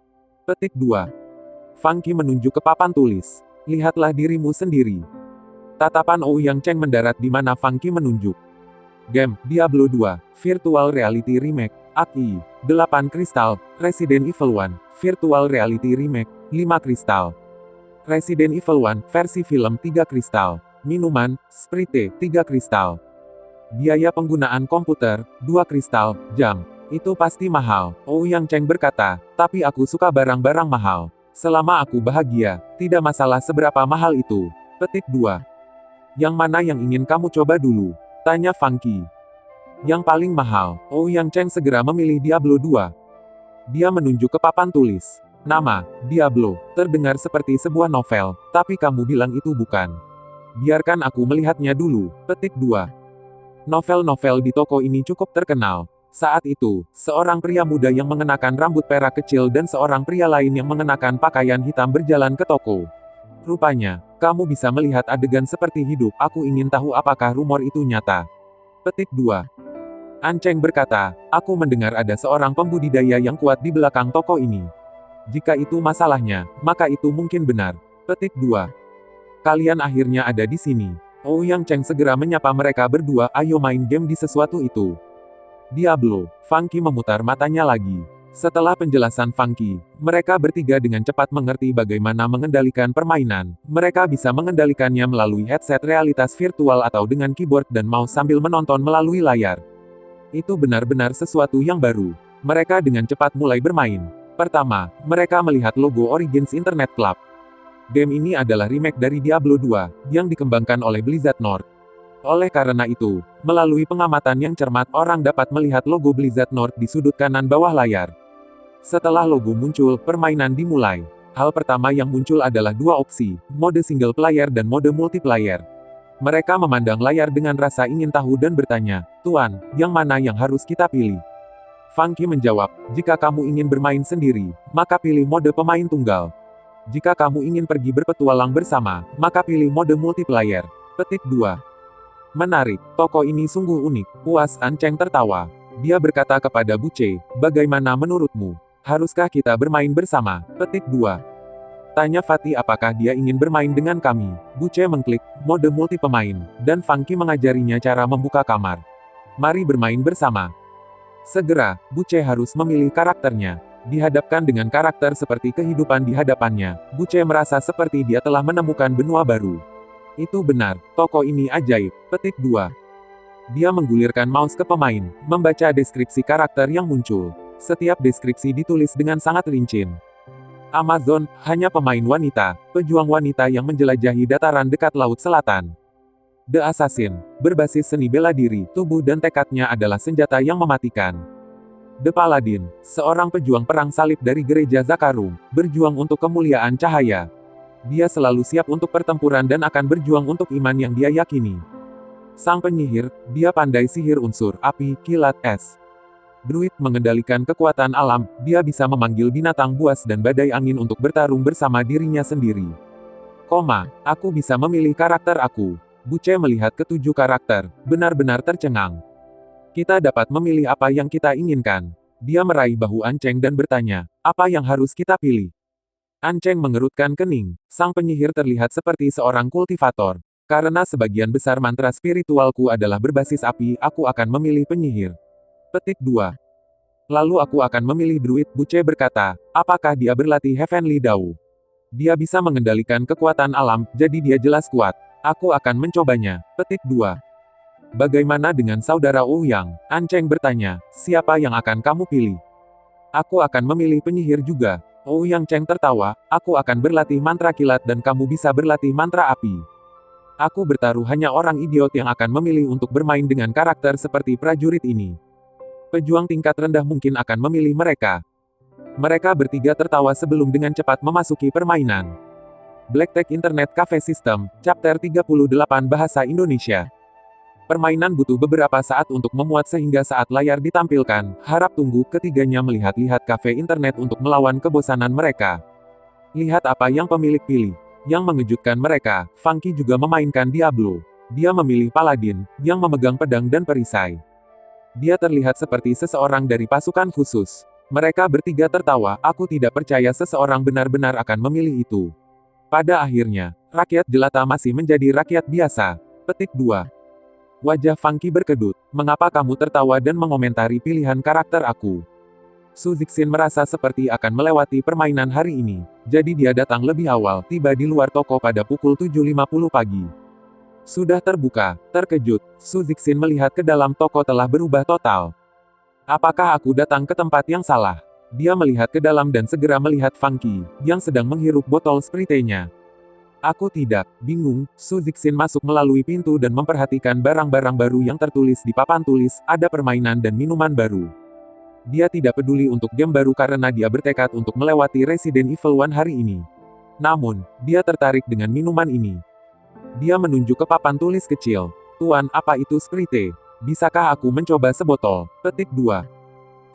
Petik 2. Funky menunjuk ke papan tulis. Lihatlah dirimu sendiri. Tatapan Ou Yang Cheng mendarat di mana Funky menunjuk. Game, Diablo 2, Virtual Reality Remake, AI, 8 kristal, Resident Evil 1, Virtual Reality Remake, 5 kristal. Resident Evil 1, versi film 3 kristal. Minuman, Sprite, 3 kristal. Biaya penggunaan komputer, 2 kristal, jam. Itu pasti mahal, Ou Yang Cheng berkata, tapi aku suka barang-barang mahal. Selama aku bahagia, tidak masalah seberapa mahal itu. Petik 2. Yang mana yang ingin kamu coba dulu? Tanya Funky. Yang paling mahal, Ou Yang Cheng segera memilih Diablo 2. Dia menunjuk ke papan tulis. Nama, Diablo, terdengar seperti sebuah novel, tapi kamu bilang itu bukan. Biarkan aku melihatnya dulu. Petik 2. Novel-novel di toko ini cukup terkenal. Saat itu, seorang pria muda yang mengenakan rambut perak kecil dan seorang pria lain yang mengenakan pakaian hitam berjalan ke toko. Rupanya, kamu bisa melihat adegan seperti hidup, aku ingin tahu apakah rumor itu nyata. Petik 2. An Cheng berkata, aku mendengar ada seorang pembudidaya yang kuat di belakang toko ini. Jika itu masalahnya, maka itu mungkin benar. Petik 2. Kalian akhirnya ada di sini. Ou Yang Cheng segera menyapa mereka berdua, ayo main game di sesuatu itu. Diablo. Funky memutar matanya lagi. Setelah penjelasan Funky, mereka bertiga dengan cepat mengerti bagaimana mengendalikan permainan. Mereka bisa mengendalikannya melalui headset realitas virtual atau dengan keyboard dan mouse sambil menonton melalui layar. Itu benar-benar sesuatu yang baru. Mereka dengan cepat mulai bermain. Pertama, mereka melihat logo Origins Internet Club. Game ini adalah remake dari Diablo 2, yang dikembangkan oleh Blizzard North. Oleh karena itu, melalui pengamatan yang cermat orang dapat melihat logo Blizzard North di sudut kanan bawah layar. Setelah logo muncul, permainan dimulai. Hal pertama yang muncul adalah dua opsi, mode single player dan mode multiplayer. Mereka memandang layar dengan rasa ingin tahu dan bertanya, "Tuan, yang mana yang harus kita pilih?" Funky menjawab, "Jika kamu ingin bermain sendiri, maka pilih mode pemain tunggal. Jika kamu ingin pergi berpetualang bersama, maka pilih mode multiplayer." Petik 2. Menarik, toko ini sungguh unik. Puas Ancheng tertawa. Dia berkata kepada Buce, "Bagaimana menurutmu? Haruskah kita bermain bersama?" Petik 2. Tanya Fatih apakah dia ingin bermain dengan kami. Buce mengklik mode multi pemain, dan Funky mengajarinya cara membuka kamar. Mari bermain bersama. Segera, Buce harus memilih karakternya. Dihadapkan dengan karakter seperti kehidupan di hadapannya, Buce merasa seperti dia telah menemukan benua baru. Itu benar, toko ini ajaib. Petik 2. Dia menggulirkan mouse ke pemain, membaca deskripsi karakter yang muncul. Setiap deskripsi ditulis dengan sangat rinci. Amazon, hanya pemain wanita, pejuang wanita yang menjelajahi dataran dekat Laut Selatan. The Assassin, berbasis seni bela diri, tubuh dan tekadnya adalah senjata yang mematikan. The Paladin, seorang pejuang perang salib dari gereja Zakarum, berjuang untuk kemuliaan cahaya. Dia selalu siap untuk pertempuran dan akan berjuang untuk iman yang dia yakini. Sang penyihir, dia pandai sihir unsur api, kilat, es. Druid mengendalikan kekuatan alam, dia bisa memanggil binatang buas dan badai angin untuk bertarung bersama dirinya sendiri. Aku bisa memilih karakter aku. Buce melihat ketujuh karakter, benar-benar tercengang. Kita dapat memilih apa yang kita inginkan. Dia meraih bahu Ancheng dan bertanya, apa yang harus kita pilih? Ancheng mengerutkan kening, sang penyihir terlihat seperti seorang kultivator. Karena sebagian besar mantra spiritualku adalah berbasis api, aku akan memilih penyihir. Petik 2. Lalu aku akan memilih druid, Buce berkata, apakah dia berlatih Heavenly Dao? Dia bisa mengendalikan kekuatan alam, jadi dia jelas kuat. Aku akan mencobanya. Petik 2. Bagaimana dengan saudara Ouyang? Ancheng bertanya, siapa yang akan kamu pilih? Aku akan memilih penyihir juga. Ouyang Cheng tertawa, aku akan berlatih mantra kilat dan kamu bisa berlatih mantra api. Aku bertaruh hanya orang idiot yang akan memilih untuk bermain dengan karakter seperti prajurit ini. Pejuang tingkat rendah mungkin akan memilih mereka. Mereka bertiga tertawa sebelum dengan cepat memasuki permainan. BlackTech Internet Cafe System, Chapter 38 Bahasa Indonesia. Permainan butuh beberapa saat untuk memuat sehingga saat layar ditampilkan, harap tunggu ketiganya melihat-lihat kafe internet untuk melawan kebosanan mereka. Lihat apa yang pemilik pilih. Yang mengejutkan mereka, Funky juga memainkan Diablo. Dia memilih Paladin, yang memegang pedang dan perisai. Dia terlihat seperti seseorang dari pasukan khusus. Mereka bertiga tertawa, aku tidak percaya seseorang benar-benar akan memilih itu. Pada akhirnya, rakyat jelata masih menjadi rakyat biasa. Petik 2. Wajah Funky berkedut, mengapa kamu tertawa dan mengomentari pilihan karakter aku? Su Zixin merasa seperti akan melewati permainan hari ini. Jadi dia datang lebih awal, tiba di luar toko pada pukul 7.50 pagi. Sudah terbuka, terkejut, Su Zixin melihat ke dalam toko telah berubah total. Apakah aku datang ke tempat yang salah? Dia melihat ke dalam dan segera melihat Funky, yang sedang menghirup botol sprite-nya. Aku tidak, bingung, Su Zixin masuk melalui pintu dan memperhatikan barang-barang baru yang tertulis di papan tulis, ada permainan dan minuman baru. Dia tidak peduli untuk game baru karena dia bertekad untuk melewati Resident Evil 1 hari ini. Namun, dia tertarik dengan minuman ini. Dia menunjuk ke papan tulis kecil. Tuan, apa itu sprite? Bisakah aku mencoba sebotol? Petik 2.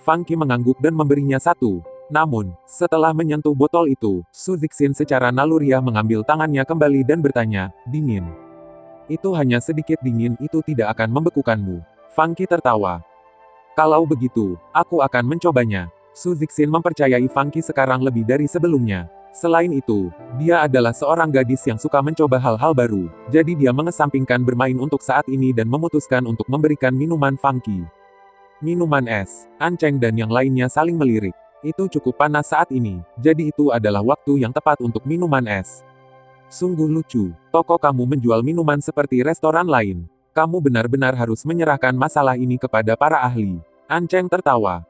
Funky mengangguk dan memberinya satu. Namun, setelah menyentuh botol itu, Su Zixin secara naluriah mengambil tangannya kembali dan bertanya, dingin. Itu hanya sedikit dingin, itu tidak akan membekukanmu. Funky tertawa. Kalau begitu, aku akan mencobanya. Su Zixin mempercayai Funky sekarang lebih dari sebelumnya. Selain itu, dia adalah seorang gadis yang suka mencoba hal-hal baru, jadi dia mengesampingkan bermain untuk saat ini dan memutuskan untuk memberikan minuman Funky. Minuman es, Ancheng dan yang lainnya saling melirik. Itu cukup panas saat ini, jadi itu adalah waktu yang tepat untuk minuman es. Sungguh lucu, toko kamu menjual minuman seperti restoran lain. Kamu benar-benar harus menyerahkan masalah ini kepada para ahli. Ancheng tertawa.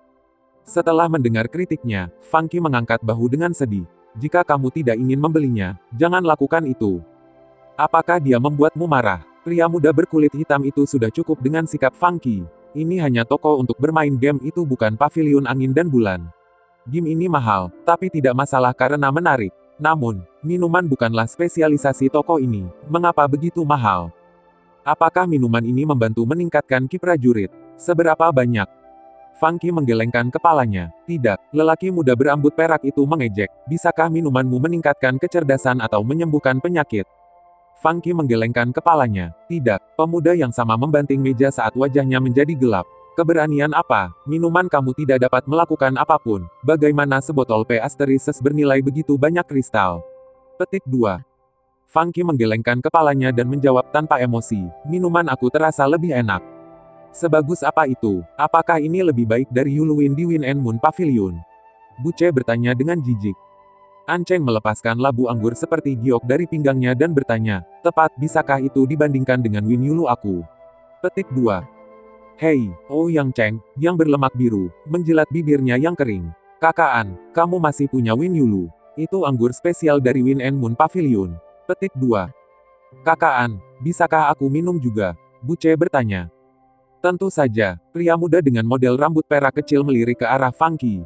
Setelah mendengar kritiknya, Funky mengangkat bahu dengan sedih. Jika kamu tidak ingin membelinya, jangan lakukan itu. Apakah dia membuatmu marah? Pria muda berkulit hitam itu sudah cukup dengan sikap Funky. Ini hanya toko untuk bermain game, itu bukan paviliun angin dan bulan. Game ini mahal, tapi tidak masalah karena menarik. Namun, minuman bukanlah spesialisasi toko ini. Mengapa begitu mahal? Apakah minuman ini membantu meningkatkan ki prajurit? Seberapa banyak? Funky menggelengkan kepalanya. Tidak, lelaki muda berambut perak itu mengejek. Bisakah minumanmu meningkatkan kecerdasan atau menyembuhkan penyakit? Funky menggelengkan kepalanya. Tidak, pemuda yang sama membanting meja saat wajahnya menjadi gelap. Keberanian apa? Minuman kamu tidak dapat melakukan apapun. Bagaimana sebotol P Asterises bernilai begitu banyak kristal? Petik 2. Funky menggelengkan kepalanya dan menjawab tanpa emosi. Minuman aku terasa lebih enak. Sebagus apa itu? Apakah ini lebih baik dari Yuluin di Wind and Moon Pavilion? Buce bertanya dengan jijik. Ancheng melepaskan labu anggur seperti giok dari pinggangnya dan bertanya, tepat, bisakah itu dibandingkan dengan Win Yulu aku? Petik 2. Hei, Yang Cheng, yang berlemak biru, menjilat bibirnya yang kering. Kakaan, kamu masih punya Win Yulu. Itu anggur spesial dari Wind and Moon Pavilion. Petik 2. Kakaan, bisakah aku minum juga? Buce bertanya. Tentu saja, pria muda dengan model rambut perak kecil melirik ke arah Funky.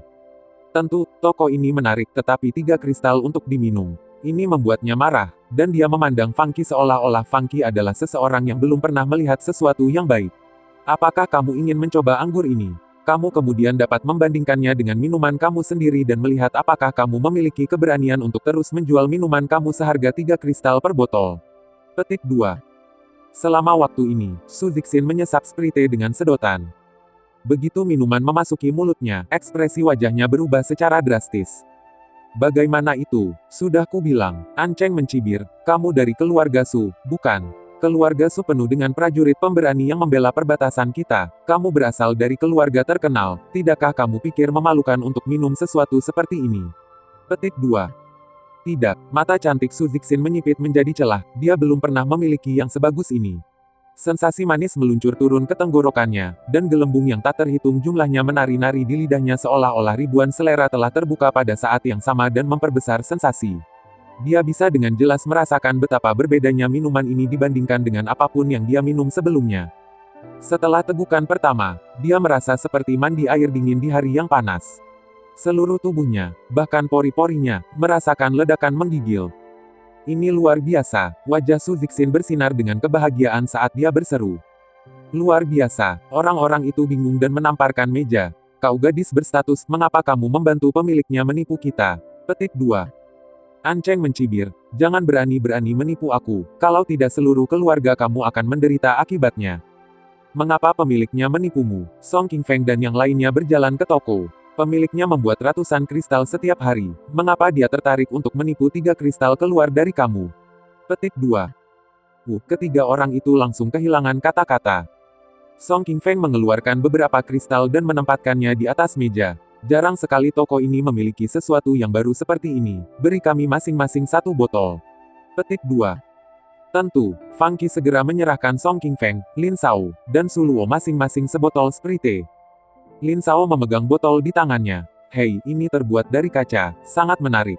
Tentu, toko ini menarik tetapi 3 kristal untuk diminum. Ini membuatnya marah, dan dia memandang Funky seolah-olah Funky adalah seseorang yang belum pernah melihat sesuatu yang baik. Apakah kamu ingin mencoba anggur ini? Kamu kemudian dapat membandingkannya dengan minuman kamu sendiri dan melihat apakah kamu memiliki keberanian untuk terus menjual minuman kamu seharga 3 kristal per botol. Petik 2. Selama waktu ini, Su Zixin menyesap sprite dengan sedotan. Begitu minuman memasuki mulutnya, ekspresi wajahnya berubah secara drastis. Bagaimana itu? Sudah kubilang, Ancheng mencibir, kamu dari keluarga Su, bukan? Keluarga Su penuh dengan prajurit pemberani yang membela perbatasan kita. Kamu berasal dari keluarga terkenal, tidakkah kamu pikir memalukan untuk minum sesuatu seperti ini? Petik 2. Tidak, mata cantik Su Zixin menyipit menjadi celah, dia belum pernah memiliki yang sebagus ini. Sensasi manis meluncur turun ke tenggorokannya, dan gelembung yang tak terhitung jumlahnya menari-nari di lidahnya seolah-olah ribuan selera telah terbuka pada saat yang sama dan memperbesar sensasi. Dia bisa dengan jelas merasakan betapa berbedanya minuman ini dibandingkan dengan apapun yang dia minum sebelumnya. Setelah tegukan pertama, dia merasa seperti mandi air dingin di hari yang panas. Seluruh tubuhnya, bahkan pori-porinya, merasakan ledakan menggigil. Ini luar biasa, wajah Su Zixin bersinar dengan kebahagiaan saat dia berseru. Luar biasa, orang-orang itu bingung dan menamparkan meja. Kau gadis berstatus, mengapa kamu membantu pemiliknya menipu kita? Petik 2. Ancheng mencibir, jangan berani-berani menipu aku, kalau tidak seluruh keluarga kamu akan menderita akibatnya. Mengapa pemiliknya menipumu? Song Qingfeng dan yang lainnya berjalan ke toko. Pemiliknya membuat ratusan kristal setiap hari, mengapa dia tertarik untuk menipu 3 kristal keluar dari kamu? Petik 2. Ketiga orang itu langsung kehilangan kata-kata. Song Qingfeng mengeluarkan beberapa kristal dan menempatkannya di atas meja. Jarang sekali toko ini memiliki sesuatu yang baru seperti ini. Beri kami masing-masing 1 botol. Petik 2. Tentu, Funky segera menyerahkan Song Qingfeng, Lin Shao, dan Su Luo masing-masing sebotol sprite. Lin Shao memegang botol di tangannya. Hei, ini terbuat dari kaca, sangat menarik.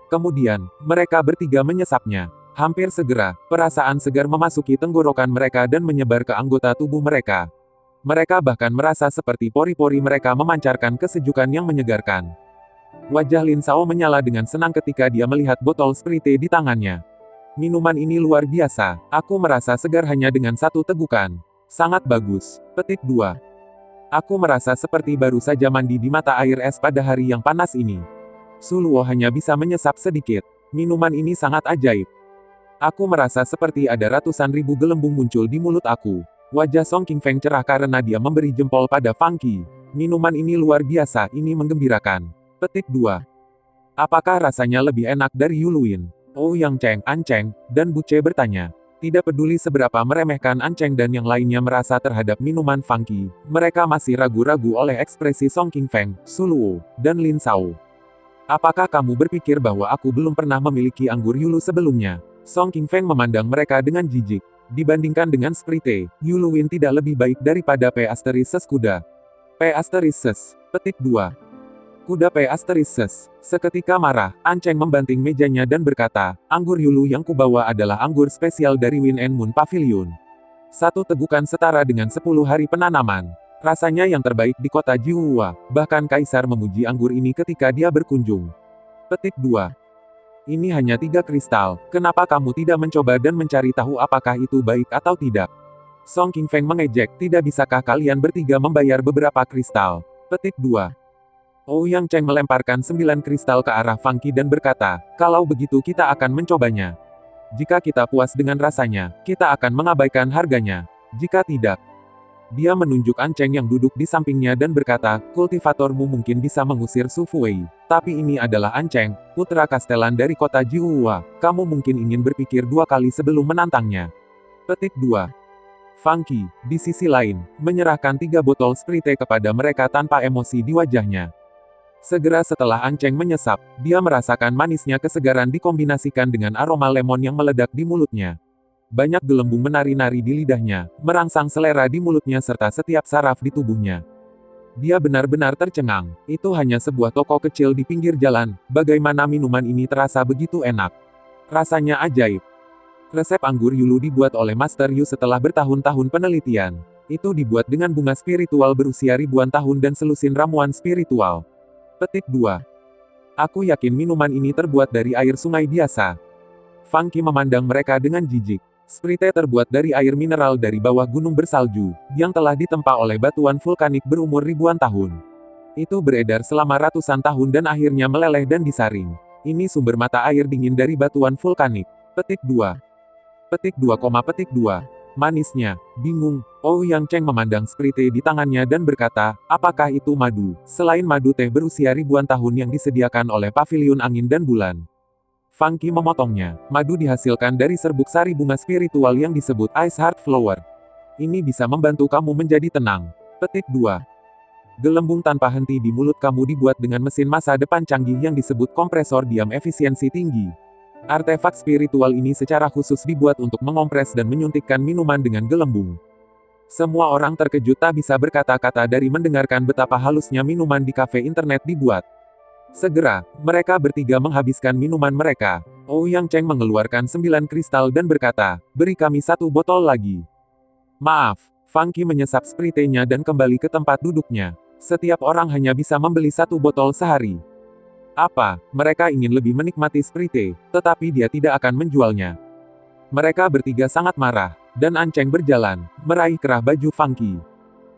Kemudian, mereka bertiga menyesapnya. Hampir segera, perasaan segar memasuki tenggorokan mereka dan menyebar ke anggota tubuh mereka. Mereka bahkan merasa seperti pori-pori mereka memancarkan kesejukan yang menyegarkan. Wajah Lin Shao menyala dengan senang ketika dia melihat botol sprite di tangannya. Minuman ini luar biasa, aku merasa segar hanya dengan 1 tegukan. Sangat bagus. Petik 2. Aku merasa seperti baru saja mandi di mata air es pada hari yang panas ini. Su Luo hanya bisa menyesap sedikit. Minuman ini sangat ajaib. Aku merasa seperti ada ratusan ribu gelembung muncul di mulut aku. Wajah Song Qingfeng cerah karena dia memberi jempol pada Funky. Minuman ini luar biasa, ini menggembirakan. Petik 2. Apakah rasanya lebih enak dari Yuluin? Yang Cheng, Ancheng, dan Buce bertanya. Tidak peduli seberapa meremehkan Ancheng dan yang lainnya merasa terhadap minuman Funky, mereka masih ragu-ragu oleh ekspresi Song Qingfeng, Su Luo, dan Lin Shao. Apakah kamu berpikir bahwa aku belum pernah memiliki anggur Yulu sebelumnya? Song Qingfeng memandang mereka dengan jijik. Dibandingkan dengan sprite, Yuluin tidak lebih baik daripada P Asterises kuda. P Asterises. Petik 2. Kuda P Asterises. Seketika marah, Ancheng membanting mejanya dan berkata, anggur Yulu yang kubawa adalah anggur spesial dari Wind and Moon Pavilion. 1 tegukan setara dengan 10 hari penanaman. Rasanya yang terbaik di kota Jiuhua, bahkan Kaisar memuji anggur ini ketika dia berkunjung. Petik 2. Ini hanya 3 kristal, kenapa kamu tidak mencoba dan mencari tahu apakah itu baik atau tidak? Song Qingfeng mengejek, tidak bisakah kalian bertiga membayar beberapa kristal? Petik 2. Ouyang Cheng melemparkan 9 kristal ke arah Fang Qi dan berkata, kalau begitu kita akan mencobanya. Jika kita puas dengan rasanya, kita akan mengabaikan harganya. Jika tidak, dia menunjuk An Cheng yang duduk di sampingnya dan berkata, kultivatormu mungkin bisa mengusir Su Fuwei. Tapi ini adalah An Cheng, putra kastelan dari kota Jiuhua. Kamu mungkin ingin berpikir 2 kali sebelum menantangnya. Petik 2. Fang Qi, di sisi lain, menyerahkan 3 botol sprite kepada mereka tanpa emosi di wajahnya. Segera setelah An Cheng menyesap, dia merasakan manisnya kesegaran dikombinasikan dengan aroma lemon yang meledak di mulutnya. Banyak gelembung menari-nari di lidahnya, merangsang selera di mulutnya serta setiap saraf di tubuhnya. Dia benar-benar tercengang. Itu hanya sebuah toko kecil di pinggir jalan, bagaimana minuman ini terasa begitu enak. Rasanya ajaib. Resep anggur Yulu dibuat oleh Master Yu setelah bertahun-tahun penelitian. Itu dibuat dengan bunga spiritual berusia ribuan tahun dan selusin ramuan spiritual. Petik 2. Aku yakin minuman ini terbuat dari air sungai biasa. Fang Qi memandang mereka dengan jijik. Sprite terbuat dari air mineral dari bawah gunung bersalju, yang telah ditempa oleh batuan vulkanik berumur ribuan tahun. Itu beredar selama ratusan tahun dan akhirnya meleleh dan disaring. Ini sumber mata air dingin dari batuan vulkanik. Petik 2. Petik 2, petik 2. Manisnya, bingung, Ouyang Cheng memandang sprite di tangannya dan berkata, apakah itu madu? Selain madu teh berusia ribuan tahun yang disediakan oleh Paviliun Angin dan Bulan. Fang Qi memotongnya. Madu dihasilkan dari serbuk sari bunga spiritual yang disebut Ice Heart Flower. Ini bisa membantu kamu menjadi tenang. Petik 2. Gelembung tanpa henti di mulut kamu dibuat dengan mesin masa depan canggih yang disebut kompresor diam efisiensi tinggi. Artefak spiritual ini secara khusus dibuat untuk mengompres dan menyuntikkan minuman dengan gelembung. Semua orang terkejut tak bisa berkata-kata dari mendengarkan betapa halusnya minuman di kafe internet dibuat. Segera, mereka bertiga menghabiskan minuman mereka. Ouyang Cheng mengeluarkan 9 kristal dan berkata, beri kami 1 botol lagi. Maaf, Fang Qi menyesap spritenya dan kembali ke tempat duduknya. Setiap orang hanya bisa membeli 1 botol sehari. Apa, mereka ingin lebih menikmati sprite, tetapi dia tidak akan menjualnya. Mereka bertiga sangat marah, dan An Cheng berjalan, meraih kerah baju Fang Qi.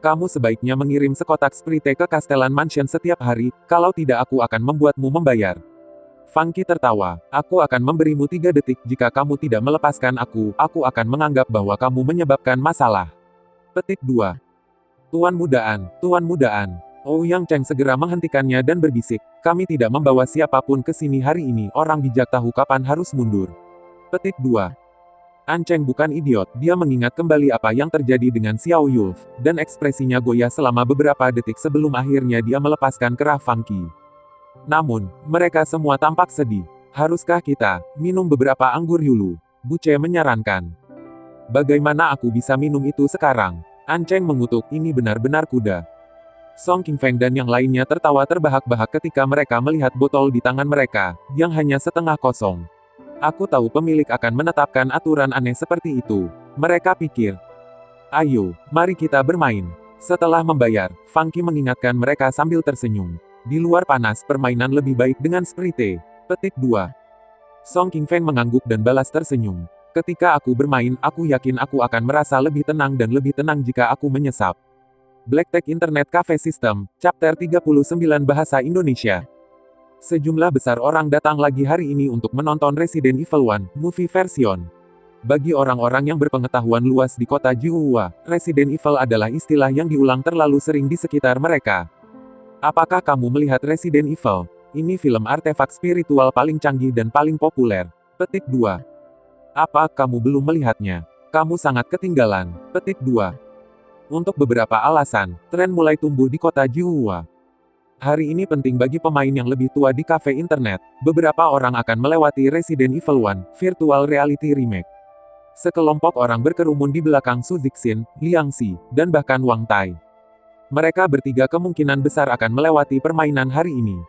Kamu sebaiknya mengirim sekotak sprite ke Castellan Mansion setiap hari, kalau tidak aku akan membuatmu membayar. Fang Qi tertawa, aku akan memberimu 3 detik jika kamu tidak melepaskan aku akan menganggap bahwa kamu menyebabkan masalah. Petik 2. Tuan Mudaan. Ouyang Cheng segera menghentikannya dan berbisik, kami tidak membawa siapapun ke sini hari ini, orang bijak tahu kapan harus mundur. Petik 2. An Cheng bukan idiot, dia mengingat kembali apa yang terjadi dengan Xiao Yulf, dan ekspresinya goyah selama beberapa detik sebelum akhirnya dia melepaskan kerah Fang Qi. Namun, mereka semua tampak sedih. Haruskah kita minum beberapa anggur Yulu? Buce menyarankan. Bagaimana aku bisa minum itu sekarang? An Cheng mengutuk, ini benar-benar kuda. Song Qingfeng dan yang lainnya tertawa terbahak-bahak ketika mereka melihat botol di tangan mereka, yang hanya setengah kosong. Aku tahu pemilik akan menetapkan aturan aneh seperti itu. Mereka pikir. Ayo, mari kita bermain. Setelah membayar, Fang Qi mengingatkan mereka sambil tersenyum. Di luar panas, permainan lebih baik dengan sprite. Petik 2. Song Qingfeng mengangguk dan balas tersenyum. Ketika aku bermain, aku yakin aku akan merasa lebih tenang dan lebih tenang jika aku menyesap. Black Tech Internet Cafe System, Chapter 39 Bahasa Indonesia. Sejumlah besar orang datang lagi hari ini untuk menonton Resident Evil 1, movie version. Bagi orang-orang yang berpengetahuan luas di kota Jiuhua, Resident Evil adalah istilah yang diulang terlalu sering di sekitar mereka. Apakah kamu melihat Resident Evil? Ini film artefak spiritual paling canggih dan paling populer. Petik 2. Apa kamu belum melihatnya? Kamu sangat ketinggalan. Petik 2. Untuk beberapa alasan, tren mulai tumbuh di kota Jiuhua. Hari ini penting bagi pemain yang lebih tua di kafe internet. Beberapa orang akan melewati Resident Evil 1, Virtual Reality Remake. Sekelompok orang berkerumun di belakang Su Zixin, Liang Xi, dan bahkan Wang Tai. Mereka bertiga kemungkinan besar akan melewati permainan hari ini.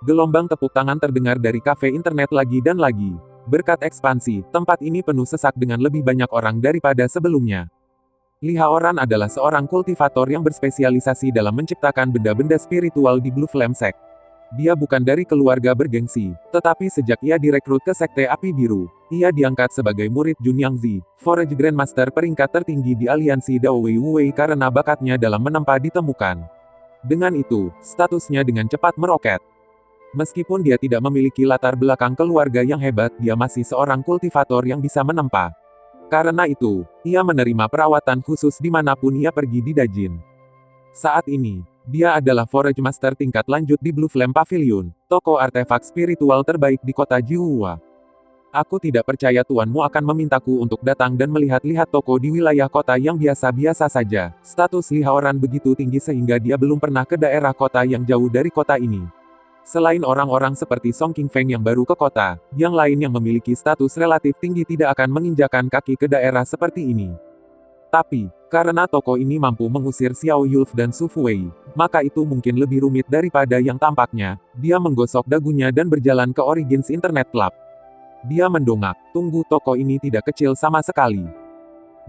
Gelombang tepuk tangan terdengar dari kafe internet lagi dan lagi. Berkat ekspansi, tempat ini penuh sesak dengan lebih banyak orang daripada sebelumnya. Li Haoran adalah seorang kultivator yang berspesialisasi dalam menciptakan benda-benda spiritual di Blue Flame Sect. Dia bukan dari keluarga bergengsi, tetapi sejak ia direkrut ke Sekte Api Biru, ia diangkat sebagai murid Jun Yangzi, Forage Grandmaster peringkat tertinggi di aliansi Dao Wei Wei karena bakatnya dalam menempa ditemukan. Dengan itu, statusnya dengan cepat meroket. Meskipun dia tidak memiliki latar belakang keluarga yang hebat, dia masih seorang kultivator yang bisa menempa. Karena itu, ia menerima perawatan khusus dimanapun ia pergi di Dajin. Saat ini, dia adalah Forage Master tingkat lanjut di Blue Flame Pavilion, toko artefak spiritual terbaik di kota Jiuhua. Aku tidak percaya tuanmu akan memintaku untuk datang dan melihat-lihat toko di wilayah kota yang biasa-biasa saja. Status Li Haoran begitu tinggi sehingga dia belum pernah ke daerah kota yang jauh dari kota ini. Selain orang-orang seperti Song Qingfeng yang baru ke kota, yang lain yang memiliki status relatif tinggi tidak akan menginjakan kaki ke daerah seperti ini. Tapi, karena toko ini mampu mengusir Xiao Yulf dan Su Fuwei, maka itu mungkin lebih rumit daripada yang tampaknya. Dia menggosok dagunya dan berjalan ke Origins Internet Club. Dia mendongak, tunggu, toko ini tidak kecil sama sekali.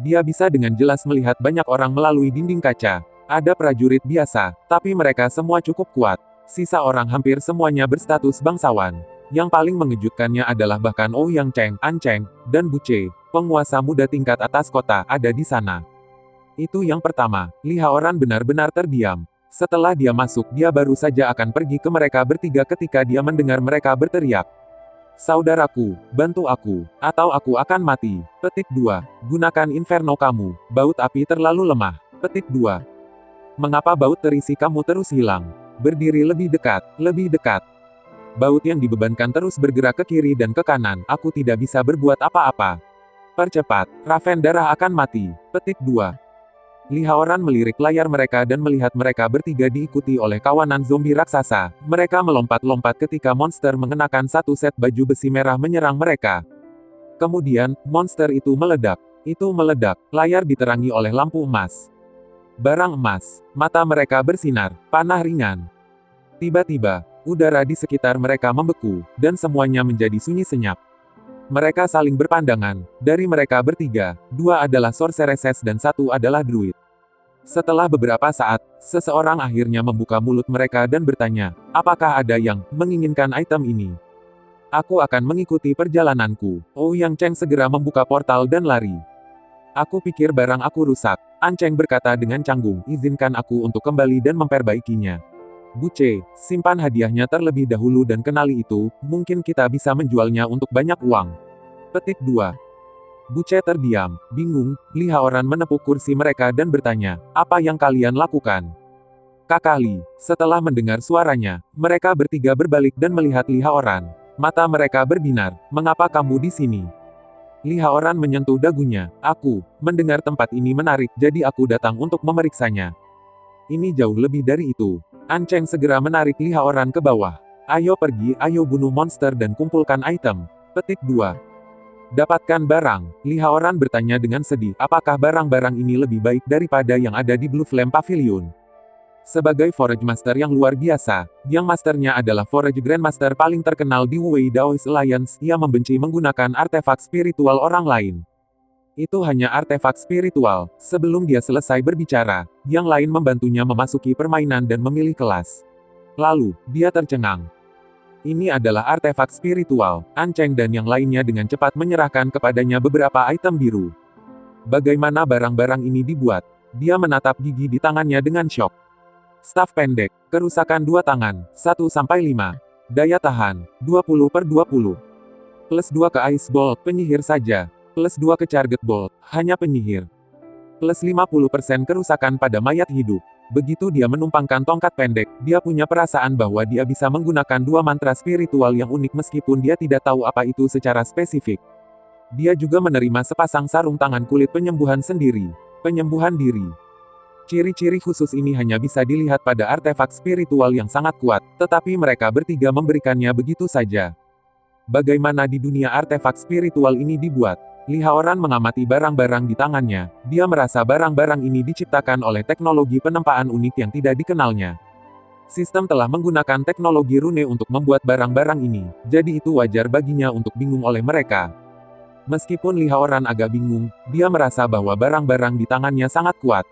Dia bisa dengan jelas melihat banyak orang melalui dinding kaca. Ada prajurit biasa, tapi mereka semua cukup kuat. Sisa orang hampir semuanya berstatus bangsawan. Yang paling mengejutkannya adalah bahkan Ouyang Cheng, An Cheng, dan Bu Ce, penguasa muda tingkat atas kota, ada di sana. Itu yang pertama. Li Haoran benar-benar terdiam. Setelah dia masuk, dia baru saja akan pergi ke mereka bertiga ketika dia mendengar mereka berteriak. Saudaraku, bantu aku, atau aku akan mati. Petik 2. Gunakan inferno kamu. Baut api terlalu lemah. Petik 2. Mengapa baut terisi kamu terus hilang? Berdiri lebih dekat, lebih dekat. Baut yang dibebankan terus bergerak ke kiri dan ke kanan, aku tidak bisa berbuat apa-apa. Percepat, Raven darah akan mati. Petik 2. Li Haoran melirik layar mereka dan melihat mereka bertiga diikuti oleh kawanan zombie raksasa. Mereka melompat-lompat ketika monster mengenakan satu set baju besi merah menyerang mereka. Kemudian, monster itu meledak. Itu meledak, layar diterangi oleh lampu emas. Barang emas, mata mereka bersinar, panah ringan. Tiba-tiba, udara di sekitar mereka membeku, dan semuanya menjadi sunyi senyap. Mereka saling berpandangan. Dari mereka bertiga, 2 adalah sorceresses dan 1 adalah druid. Setelah beberapa saat, seseorang akhirnya membuka mulut mereka dan bertanya, apakah ada yang menginginkan item ini? Aku akan mengikuti perjalananku. Ouyang Cheng segera membuka portal dan lari. Aku pikir barang aku rusak. An Cheng berkata dengan canggung, izinkan aku untuk kembali dan memperbaikinya. Bu Ce, simpan hadiahnya terlebih dahulu dan kenali itu, mungkin kita bisa menjualnya untuk banyak uang. Petik 2. Bu Ce terdiam, bingung. Li Haoran menepuk kursi mereka dan bertanya, apa yang kalian lakukan? Kakak Li, setelah mendengar suaranya, mereka bertiga berbalik dan melihat Li Haoran. Mata mereka berbinar, mengapa kamu di sini? Li Haoran menyentuh dagunya. Aku mendengar tempat ini menarik, jadi aku datang untuk memeriksanya. Ini jauh lebih dari itu. An Cheng segera menarik Li Haoran ke bawah. Ayo pergi, ayo bunuh monster dan kumpulkan item. Petik 2. Dapatkan barang. Li Haoran bertanya dengan sedih, apakah barang-barang ini lebih baik daripada yang ada di Blue Flame Pavilion? Sebagai Forage Master yang luar biasa, yang masternya adalah Forage Grandmaster paling terkenal di Wei Daoist Alliance, ia membenci menggunakan artefak spiritual orang lain. Itu hanya artefak spiritual. Sebelum dia selesai berbicara, yang lain membantunya memasuki permainan dan memilih kelas. Lalu, dia tercengang. Ini adalah artefak spiritual. An Cheng dan yang lainnya dengan cepat menyerahkan kepadanya beberapa item biru. Bagaimana barang-barang ini dibuat? Dia menatap gigi di tangannya dengan syok. Staf pendek, kerusakan 2 tangan, 1-5. Daya tahan, 20/20. Plus 2 ke Ice Bolt, penyihir saja. Plus 2 ke Charget Bolt, hanya penyihir. Plus 50% kerusakan pada mayat hidup. Begitu dia menumpangkan tongkat pendek, dia punya perasaan bahwa dia bisa menggunakan 2 mantra spiritual yang unik meskipun dia tidak tahu apa itu secara spesifik. Dia juga menerima sepasang sarung tangan kulit penyembuhan sendiri. Penyembuhan diri. Ciri-ciri khusus ini hanya bisa dilihat pada artefak spiritual yang sangat kuat, tetapi mereka bertiga memberikannya begitu saja. Bagaimana di dunia artefak spiritual ini dibuat? Li Haoran mengamati barang-barang di tangannya. Dia merasa barang-barang ini diciptakan oleh teknologi penempaan unik yang tidak dikenalnya. Sistem telah menggunakan teknologi rune untuk membuat barang-barang ini, jadi itu wajar baginya untuk bingung oleh mereka. Meskipun Li Haoran agak bingung, dia merasa bahwa barang-barang di tangannya sangat kuat.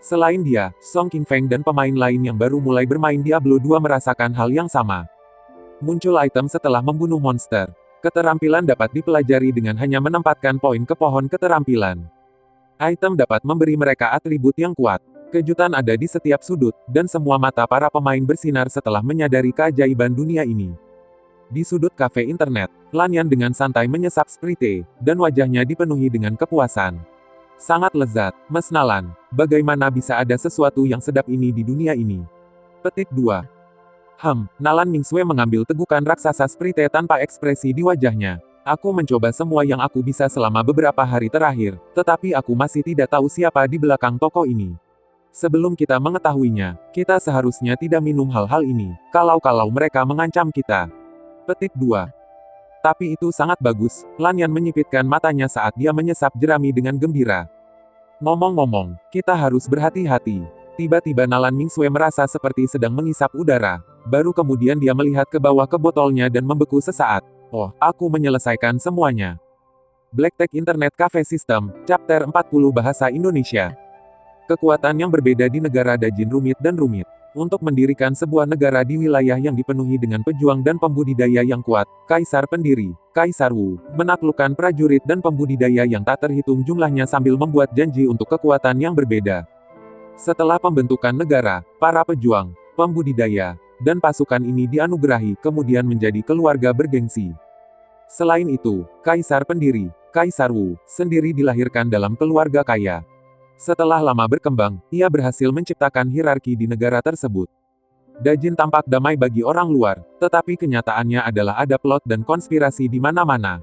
Selain dia, Song Qingfeng dan pemain lain yang baru mulai bermain Diablo 2 merasakan hal yang sama. Muncul item setelah membunuh monster. Keterampilan dapat dipelajari dengan hanya menempatkan poin ke pohon keterampilan. Item dapat memberi mereka atribut yang kuat. Kejutan ada di setiap sudut, dan semua mata para pemain bersinar setelah menyadari keajaiban dunia ini. Di sudut kafe internet, Lanyan dengan santai menyesap sprite, dan wajahnya dipenuhi dengan kepuasan. Sangat lezat, Mas Nalan. Bagaimana bisa ada sesuatu yang sedap ini di dunia ini? Petik 2. Nalan Mingsue mengambil tegukan raksasa sprite tanpa ekspresi di wajahnya. Aku mencoba semua yang aku bisa selama beberapa hari terakhir, tetapi aku masih tidak tahu siapa di belakang toko ini. Sebelum kita mengetahuinya, kita seharusnya tidak minum hal-hal ini, kalau mereka mengancam kita. Petik 2. Tapi itu sangat bagus, Lanyan menyipitkan matanya saat dia menyesap jerami dengan gembira. Ngomong-ngomong, kita harus berhati-hati. Tiba-tiba Nalan Mingsue merasa seperti sedang mengisap udara. Baru kemudian dia melihat ke bawah ke botolnya dan membeku sesaat. Oh, aku menyelesaikan semuanya. BlackTech Internet Cafe System, Chapter 40 Bahasa Indonesia. Kekuatan yang berbeda di negara Dajin rumit dan rumit. Untuk mendirikan sebuah negara di wilayah yang dipenuhi dengan pejuang dan pembudidaya yang kuat, Kaisar pendiri, Kaisar Wu, menaklukkan prajurit dan pembudidaya yang tak terhitung jumlahnya sambil membuat janji untuk kekuatan yang berbeda. Setelah pembentukan negara, para pejuang, pembudidaya, dan pasukan ini dianugerahi, kemudian menjadi keluarga bergengsi. Selain itu, Kaisar pendiri, Kaisar Wu, sendiri dilahirkan dalam keluarga kaya. Setelah lama berkembang, ia berhasil menciptakan hierarki di negara tersebut. Dajin tampak damai bagi orang luar, tetapi kenyataannya adalah ada plot dan konspirasi di mana-mana.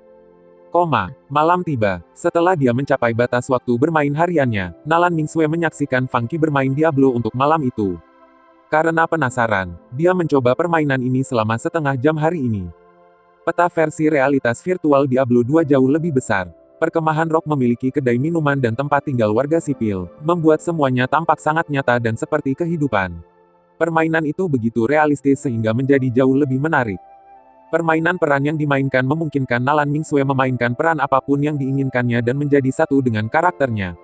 Malam tiba. Setelah dia mencapai batas waktu bermain hariannya, Nalan Mingsue menyaksikan Funky bermain Diablo untuk malam itu. Karena penasaran, dia mencoba permainan ini selama setengah jam hari ini. Peta versi realitas virtual Diablo 2 jauh lebih besar. Perkemahan Rock memiliki kedai minuman dan tempat tinggal warga sipil, membuat semuanya tampak sangat nyata dan seperti kehidupan. Permainan itu begitu realistis sehingga menjadi jauh lebih menarik. Permainan peran yang dimainkan memungkinkan Nalan Mingsue memainkan peran apapun yang diinginkannya dan menjadi satu dengan karakternya.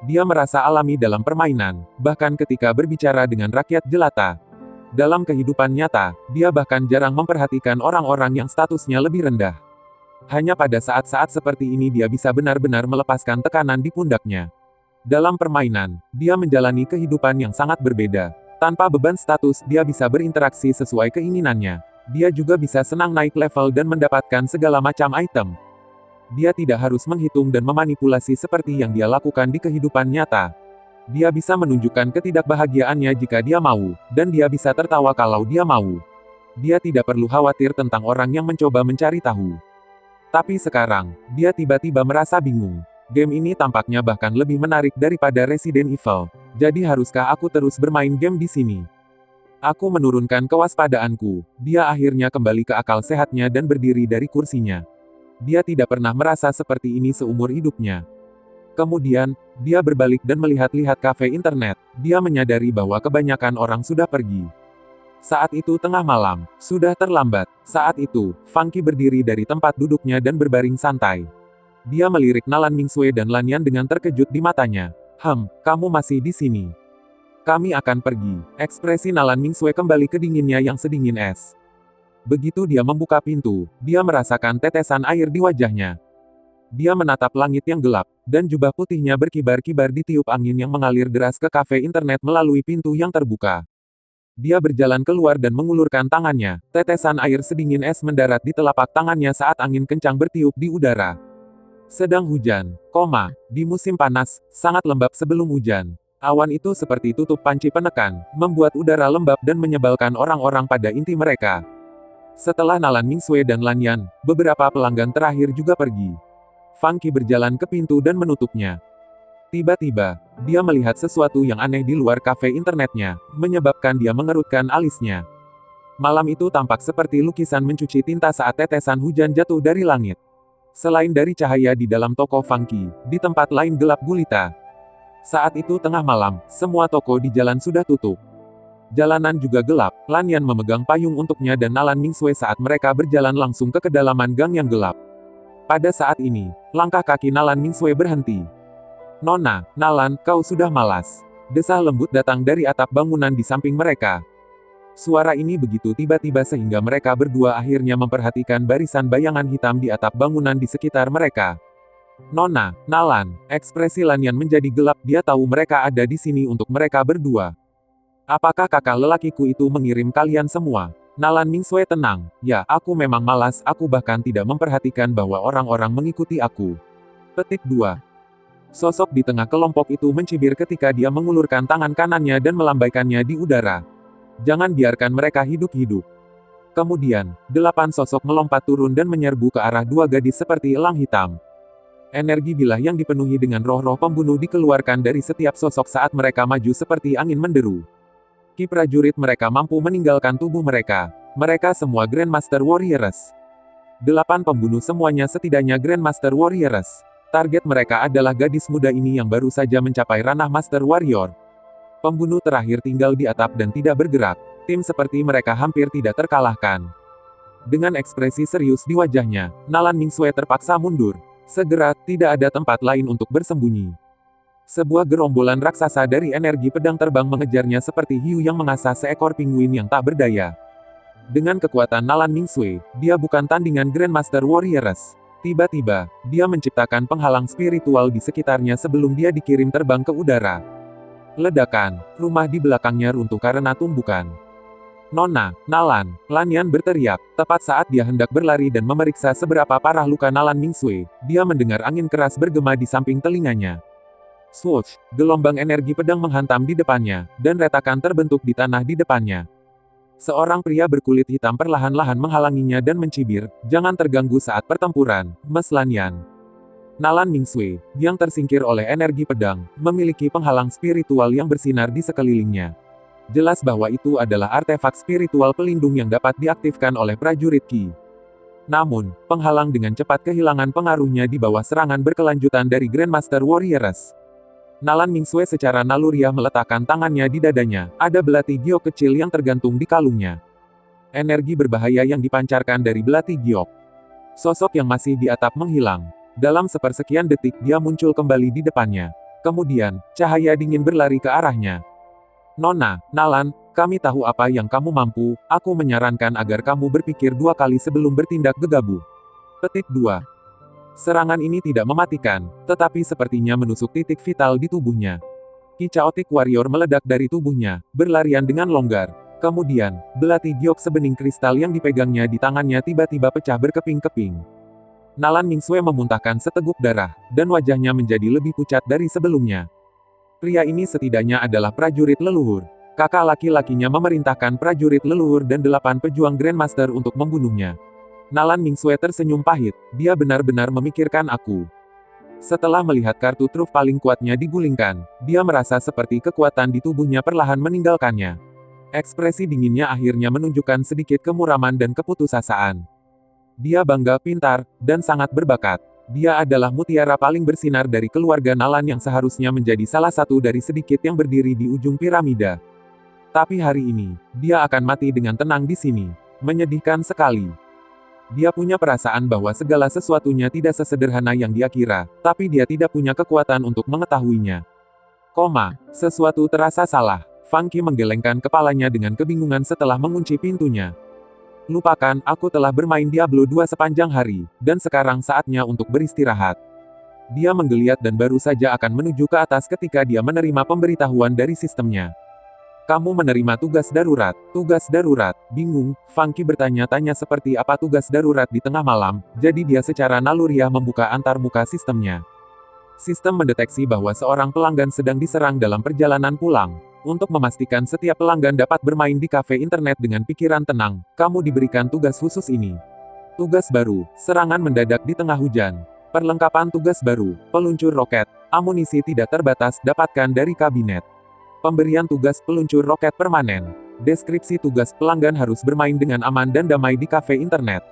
Dia merasa alami dalam permainan, bahkan ketika berbicara dengan rakyat jelata. Dalam kehidupan nyata, dia bahkan jarang memperhatikan orang-orang yang statusnya lebih rendah. Hanya pada saat-saat seperti ini dia bisa benar-benar melepaskan tekanan di pundaknya. Dalam permainan, dia menjalani kehidupan yang sangat berbeda. Tanpa beban status, dia bisa berinteraksi sesuai keinginannya. Dia juga bisa senang naik level dan mendapatkan segala macam item. Dia tidak harus menghitung dan memanipulasi seperti yang dia lakukan di kehidupan nyata. Dia bisa menunjukkan ketidakbahagiaannya jika dia mau, dan dia bisa tertawa kalau dia mau. Dia tidak perlu khawatir tentang orang yang mencoba mencari tahu. Tapi sekarang, dia tiba-tiba merasa bingung. Game ini tampaknya bahkan lebih menarik daripada Resident Evil. Jadi haruskah aku terus bermain game di sini? Aku menurunkan kewaspadaanku. Dia akhirnya kembali ke akal sehatnya dan berdiri dari kursinya. Dia tidak pernah merasa seperti ini seumur hidupnya. Kemudian, dia berbalik dan melihat-lihat kafe internet. Dia menyadari bahwa kebanyakan orang sudah pergi. Saat itu tengah malam, sudah terlambat. Saat itu, Funky berdiri dari tempat duduknya dan berbaring santai. Dia melirik Nalan Mingsue dan Lanyan dengan terkejut di matanya. Kamu masih di sini. Kami akan pergi. Ekspresi Nalan Mingsue kembali ke dinginnya yang sedingin es. Begitu dia membuka pintu, dia merasakan tetesan air di wajahnya. Dia menatap langit yang gelap, dan jubah putihnya berkibar-kibar ditiup angin yang mengalir deras ke kafe internet melalui pintu yang terbuka. Dia berjalan keluar dan mengulurkan tangannya. Tetesan air sedingin es mendarat di telapak tangannya saat angin kencang bertiup di udara. Sedang hujan, di musim panas, sangat lembab sebelum hujan. Awan itu seperti tutup panci penekan, membuat udara lembab dan menyebalkan orang-orang pada inti mereka. Setelah Nalan Mingsue dan Lanyan, beberapa pelanggan terakhir juga pergi. Funky berjalan ke pintu dan menutupnya. Tiba-tiba, dia melihat sesuatu yang aneh di luar kafe internetnya, menyebabkan dia mengerutkan alisnya. Malam itu tampak seperti lukisan mencuci tinta saat tetesan hujan jatuh dari langit. Selain dari cahaya di dalam toko Funky, di tempat lain gelap gulita. Saat itu tengah malam, semua toko di jalan sudah tutup. Jalanan juga gelap. Lanyan memegang payung untuknya dan Nalan Mingsue saat mereka berjalan langsung ke kedalaman gang yang gelap. Pada saat ini, langkah kaki Nalan Mingsue berhenti. "Nona, Nalan, kau sudah malas." Desah lembut datang dari atap bangunan di samping mereka. Suara ini begitu tiba-tiba sehingga mereka berdua akhirnya memperhatikan barisan bayangan hitam di atap bangunan di sekitar mereka. "Nona, Nalan," ekspresi Lanyan menjadi gelap, dia tahu mereka ada di sini untuk mereka berdua. "Apakah kakak lelakiku itu mengirim kalian semua?" Nalan Mingsue tenang. "Ya, aku memang malas, aku bahkan tidak memperhatikan bahwa orang-orang mengikuti aku." Petik 2. Sosok di tengah kelompok itu mencibir ketika dia mengulurkan tangan kanannya dan melambaikannya di udara. "Jangan biarkan mereka hidup-hidup." Kemudian, 8 sosok melompat turun dan menyerbu ke arah dua gadis seperti elang hitam. Energi bilah yang dipenuhi dengan roh-roh pembunuh dikeluarkan dari setiap sosok saat mereka maju seperti angin menderu. Ki prajurit mereka mampu meninggalkan tubuh mereka. Mereka semua Grandmaster Warriors. 8 pembunuh semuanya setidaknya Grandmaster Warriors. Target mereka adalah gadis muda ini yang baru saja mencapai ranah Master Warrior. Pembunuh terakhir tinggal di atap dan tidak bergerak. Tim seperti mereka hampir tidak terkalahkan. Dengan ekspresi serius di wajahnya, Nalan Mingsue terpaksa mundur. Segera, tidak ada tempat lain untuk bersembunyi. Sebuah gerombolan raksasa dari energi pedang terbang mengejarnya seperti hiu yang mengasah seekor penguin yang tak berdaya. Dengan kekuatan Nalan Mingsue, dia bukan tandingan Grandmaster Warriors. Tiba-tiba, dia menciptakan penghalang spiritual di sekitarnya sebelum dia dikirim terbang ke udara. Ledakan, rumah di belakangnya runtuh karena tumbukan. "Nona, Nalan," Lanyan berteriak. Tepat saat dia hendak berlari dan memeriksa seberapa parah luka Nalan Mingsue, dia mendengar angin keras bergema di samping telinganya. Swoosh, gelombang energi pedang menghantam di depannya, dan retakan terbentuk di tanah di depannya. Seorang pria berkulit hitam perlahan-lahan menghalanginya dan mencibir, "Jangan terganggu saat pertempuran, Mas Lanyan." Nalan Mingsue, yang tersingkir oleh energi pedang, memiliki penghalang spiritual yang bersinar di sekelilingnya. Jelas bahwa itu adalah artefak spiritual pelindung yang dapat diaktifkan oleh prajurit Qi. Namun, penghalang dengan cepat kehilangan pengaruhnya di bawah serangan berkelanjutan dari Grandmaster Warriors. Nalan Mingsue secara naluriah meletakkan tangannya di dadanya, ada belati giok kecil yang tergantung di kalungnya. Energi berbahaya yang dipancarkan dari belati giok. Sosok yang masih di atap menghilang. Dalam sepersekian detik dia muncul kembali di depannya. Kemudian, cahaya dingin berlari ke arahnya. "Nona, Nalan, kami tahu apa yang kamu mampu, aku menyarankan agar kamu berpikir 2 kali sebelum bertindak gegabah." Petik 2. Serangan ini tidak mematikan, tetapi sepertinya menusuk titik vital di tubuhnya. Ki Chaotic Warrior meledak dari tubuhnya, berlarian dengan longgar. Kemudian, belati giok sebening kristal yang dipegangnya di tangannya tiba-tiba pecah berkeping-keping. Nalan Mingsue memuntahkan seteguk darah, dan wajahnya menjadi lebih pucat dari sebelumnya. Pria ini setidaknya adalah prajurit leluhur. Kakak laki-lakinya memerintahkan prajurit leluhur dan 8 pejuang Grandmaster untuk membunuhnya. Nalan Mingsue tersenyum pahit, dia benar-benar memikirkan aku. Setelah melihat kartu truf paling kuatnya digulingkan, dia merasa seperti kekuatan di tubuhnya perlahan meninggalkannya. Ekspresi dinginnya akhirnya menunjukkan sedikit kemuraman dan keputusasaan. Dia bangga, pintar, dan sangat berbakat. Dia adalah mutiara paling bersinar dari keluarga Nalan yang seharusnya menjadi salah satu dari sedikit yang berdiri di ujung piramida. Tapi hari ini, dia akan mati dengan tenang di sini. Menyedihkan sekali. Dia punya perasaan bahwa segala sesuatunya tidak sesederhana yang dia kira, tapi dia tidak punya kekuatan untuk mengetahuinya. Sesuatu terasa salah. Funky menggelengkan kepalanya dengan kebingungan setelah mengunci pintunya. "Lupakan, aku telah bermain Diablo 2 sepanjang hari, dan sekarang saatnya untuk beristirahat." Dia menggeliat dan baru saja akan menuju ke atas ketika dia menerima pemberitahuan dari sistemnya. "Kamu menerima tugas darurat." "Tugas darurat?" Bingung, Funky bertanya-tanya seperti apa tugas darurat di tengah malam, jadi dia secara naluriah membuka antarmuka sistemnya. Sistem mendeteksi bahwa seorang pelanggan sedang diserang dalam perjalanan pulang. Untuk memastikan setiap pelanggan dapat bermain di kafe internet dengan pikiran tenang, kamu diberikan tugas khusus ini. Tugas baru, serangan mendadak di tengah hujan. Perlengkapan tugas baru, peluncur roket, amunisi tidak terbatas, dapatkan dari kabinet. Pemberian tugas peluncur roket permanen. Deskripsi tugas, pelanggan harus bermain dengan aman dan damai di kafe internet.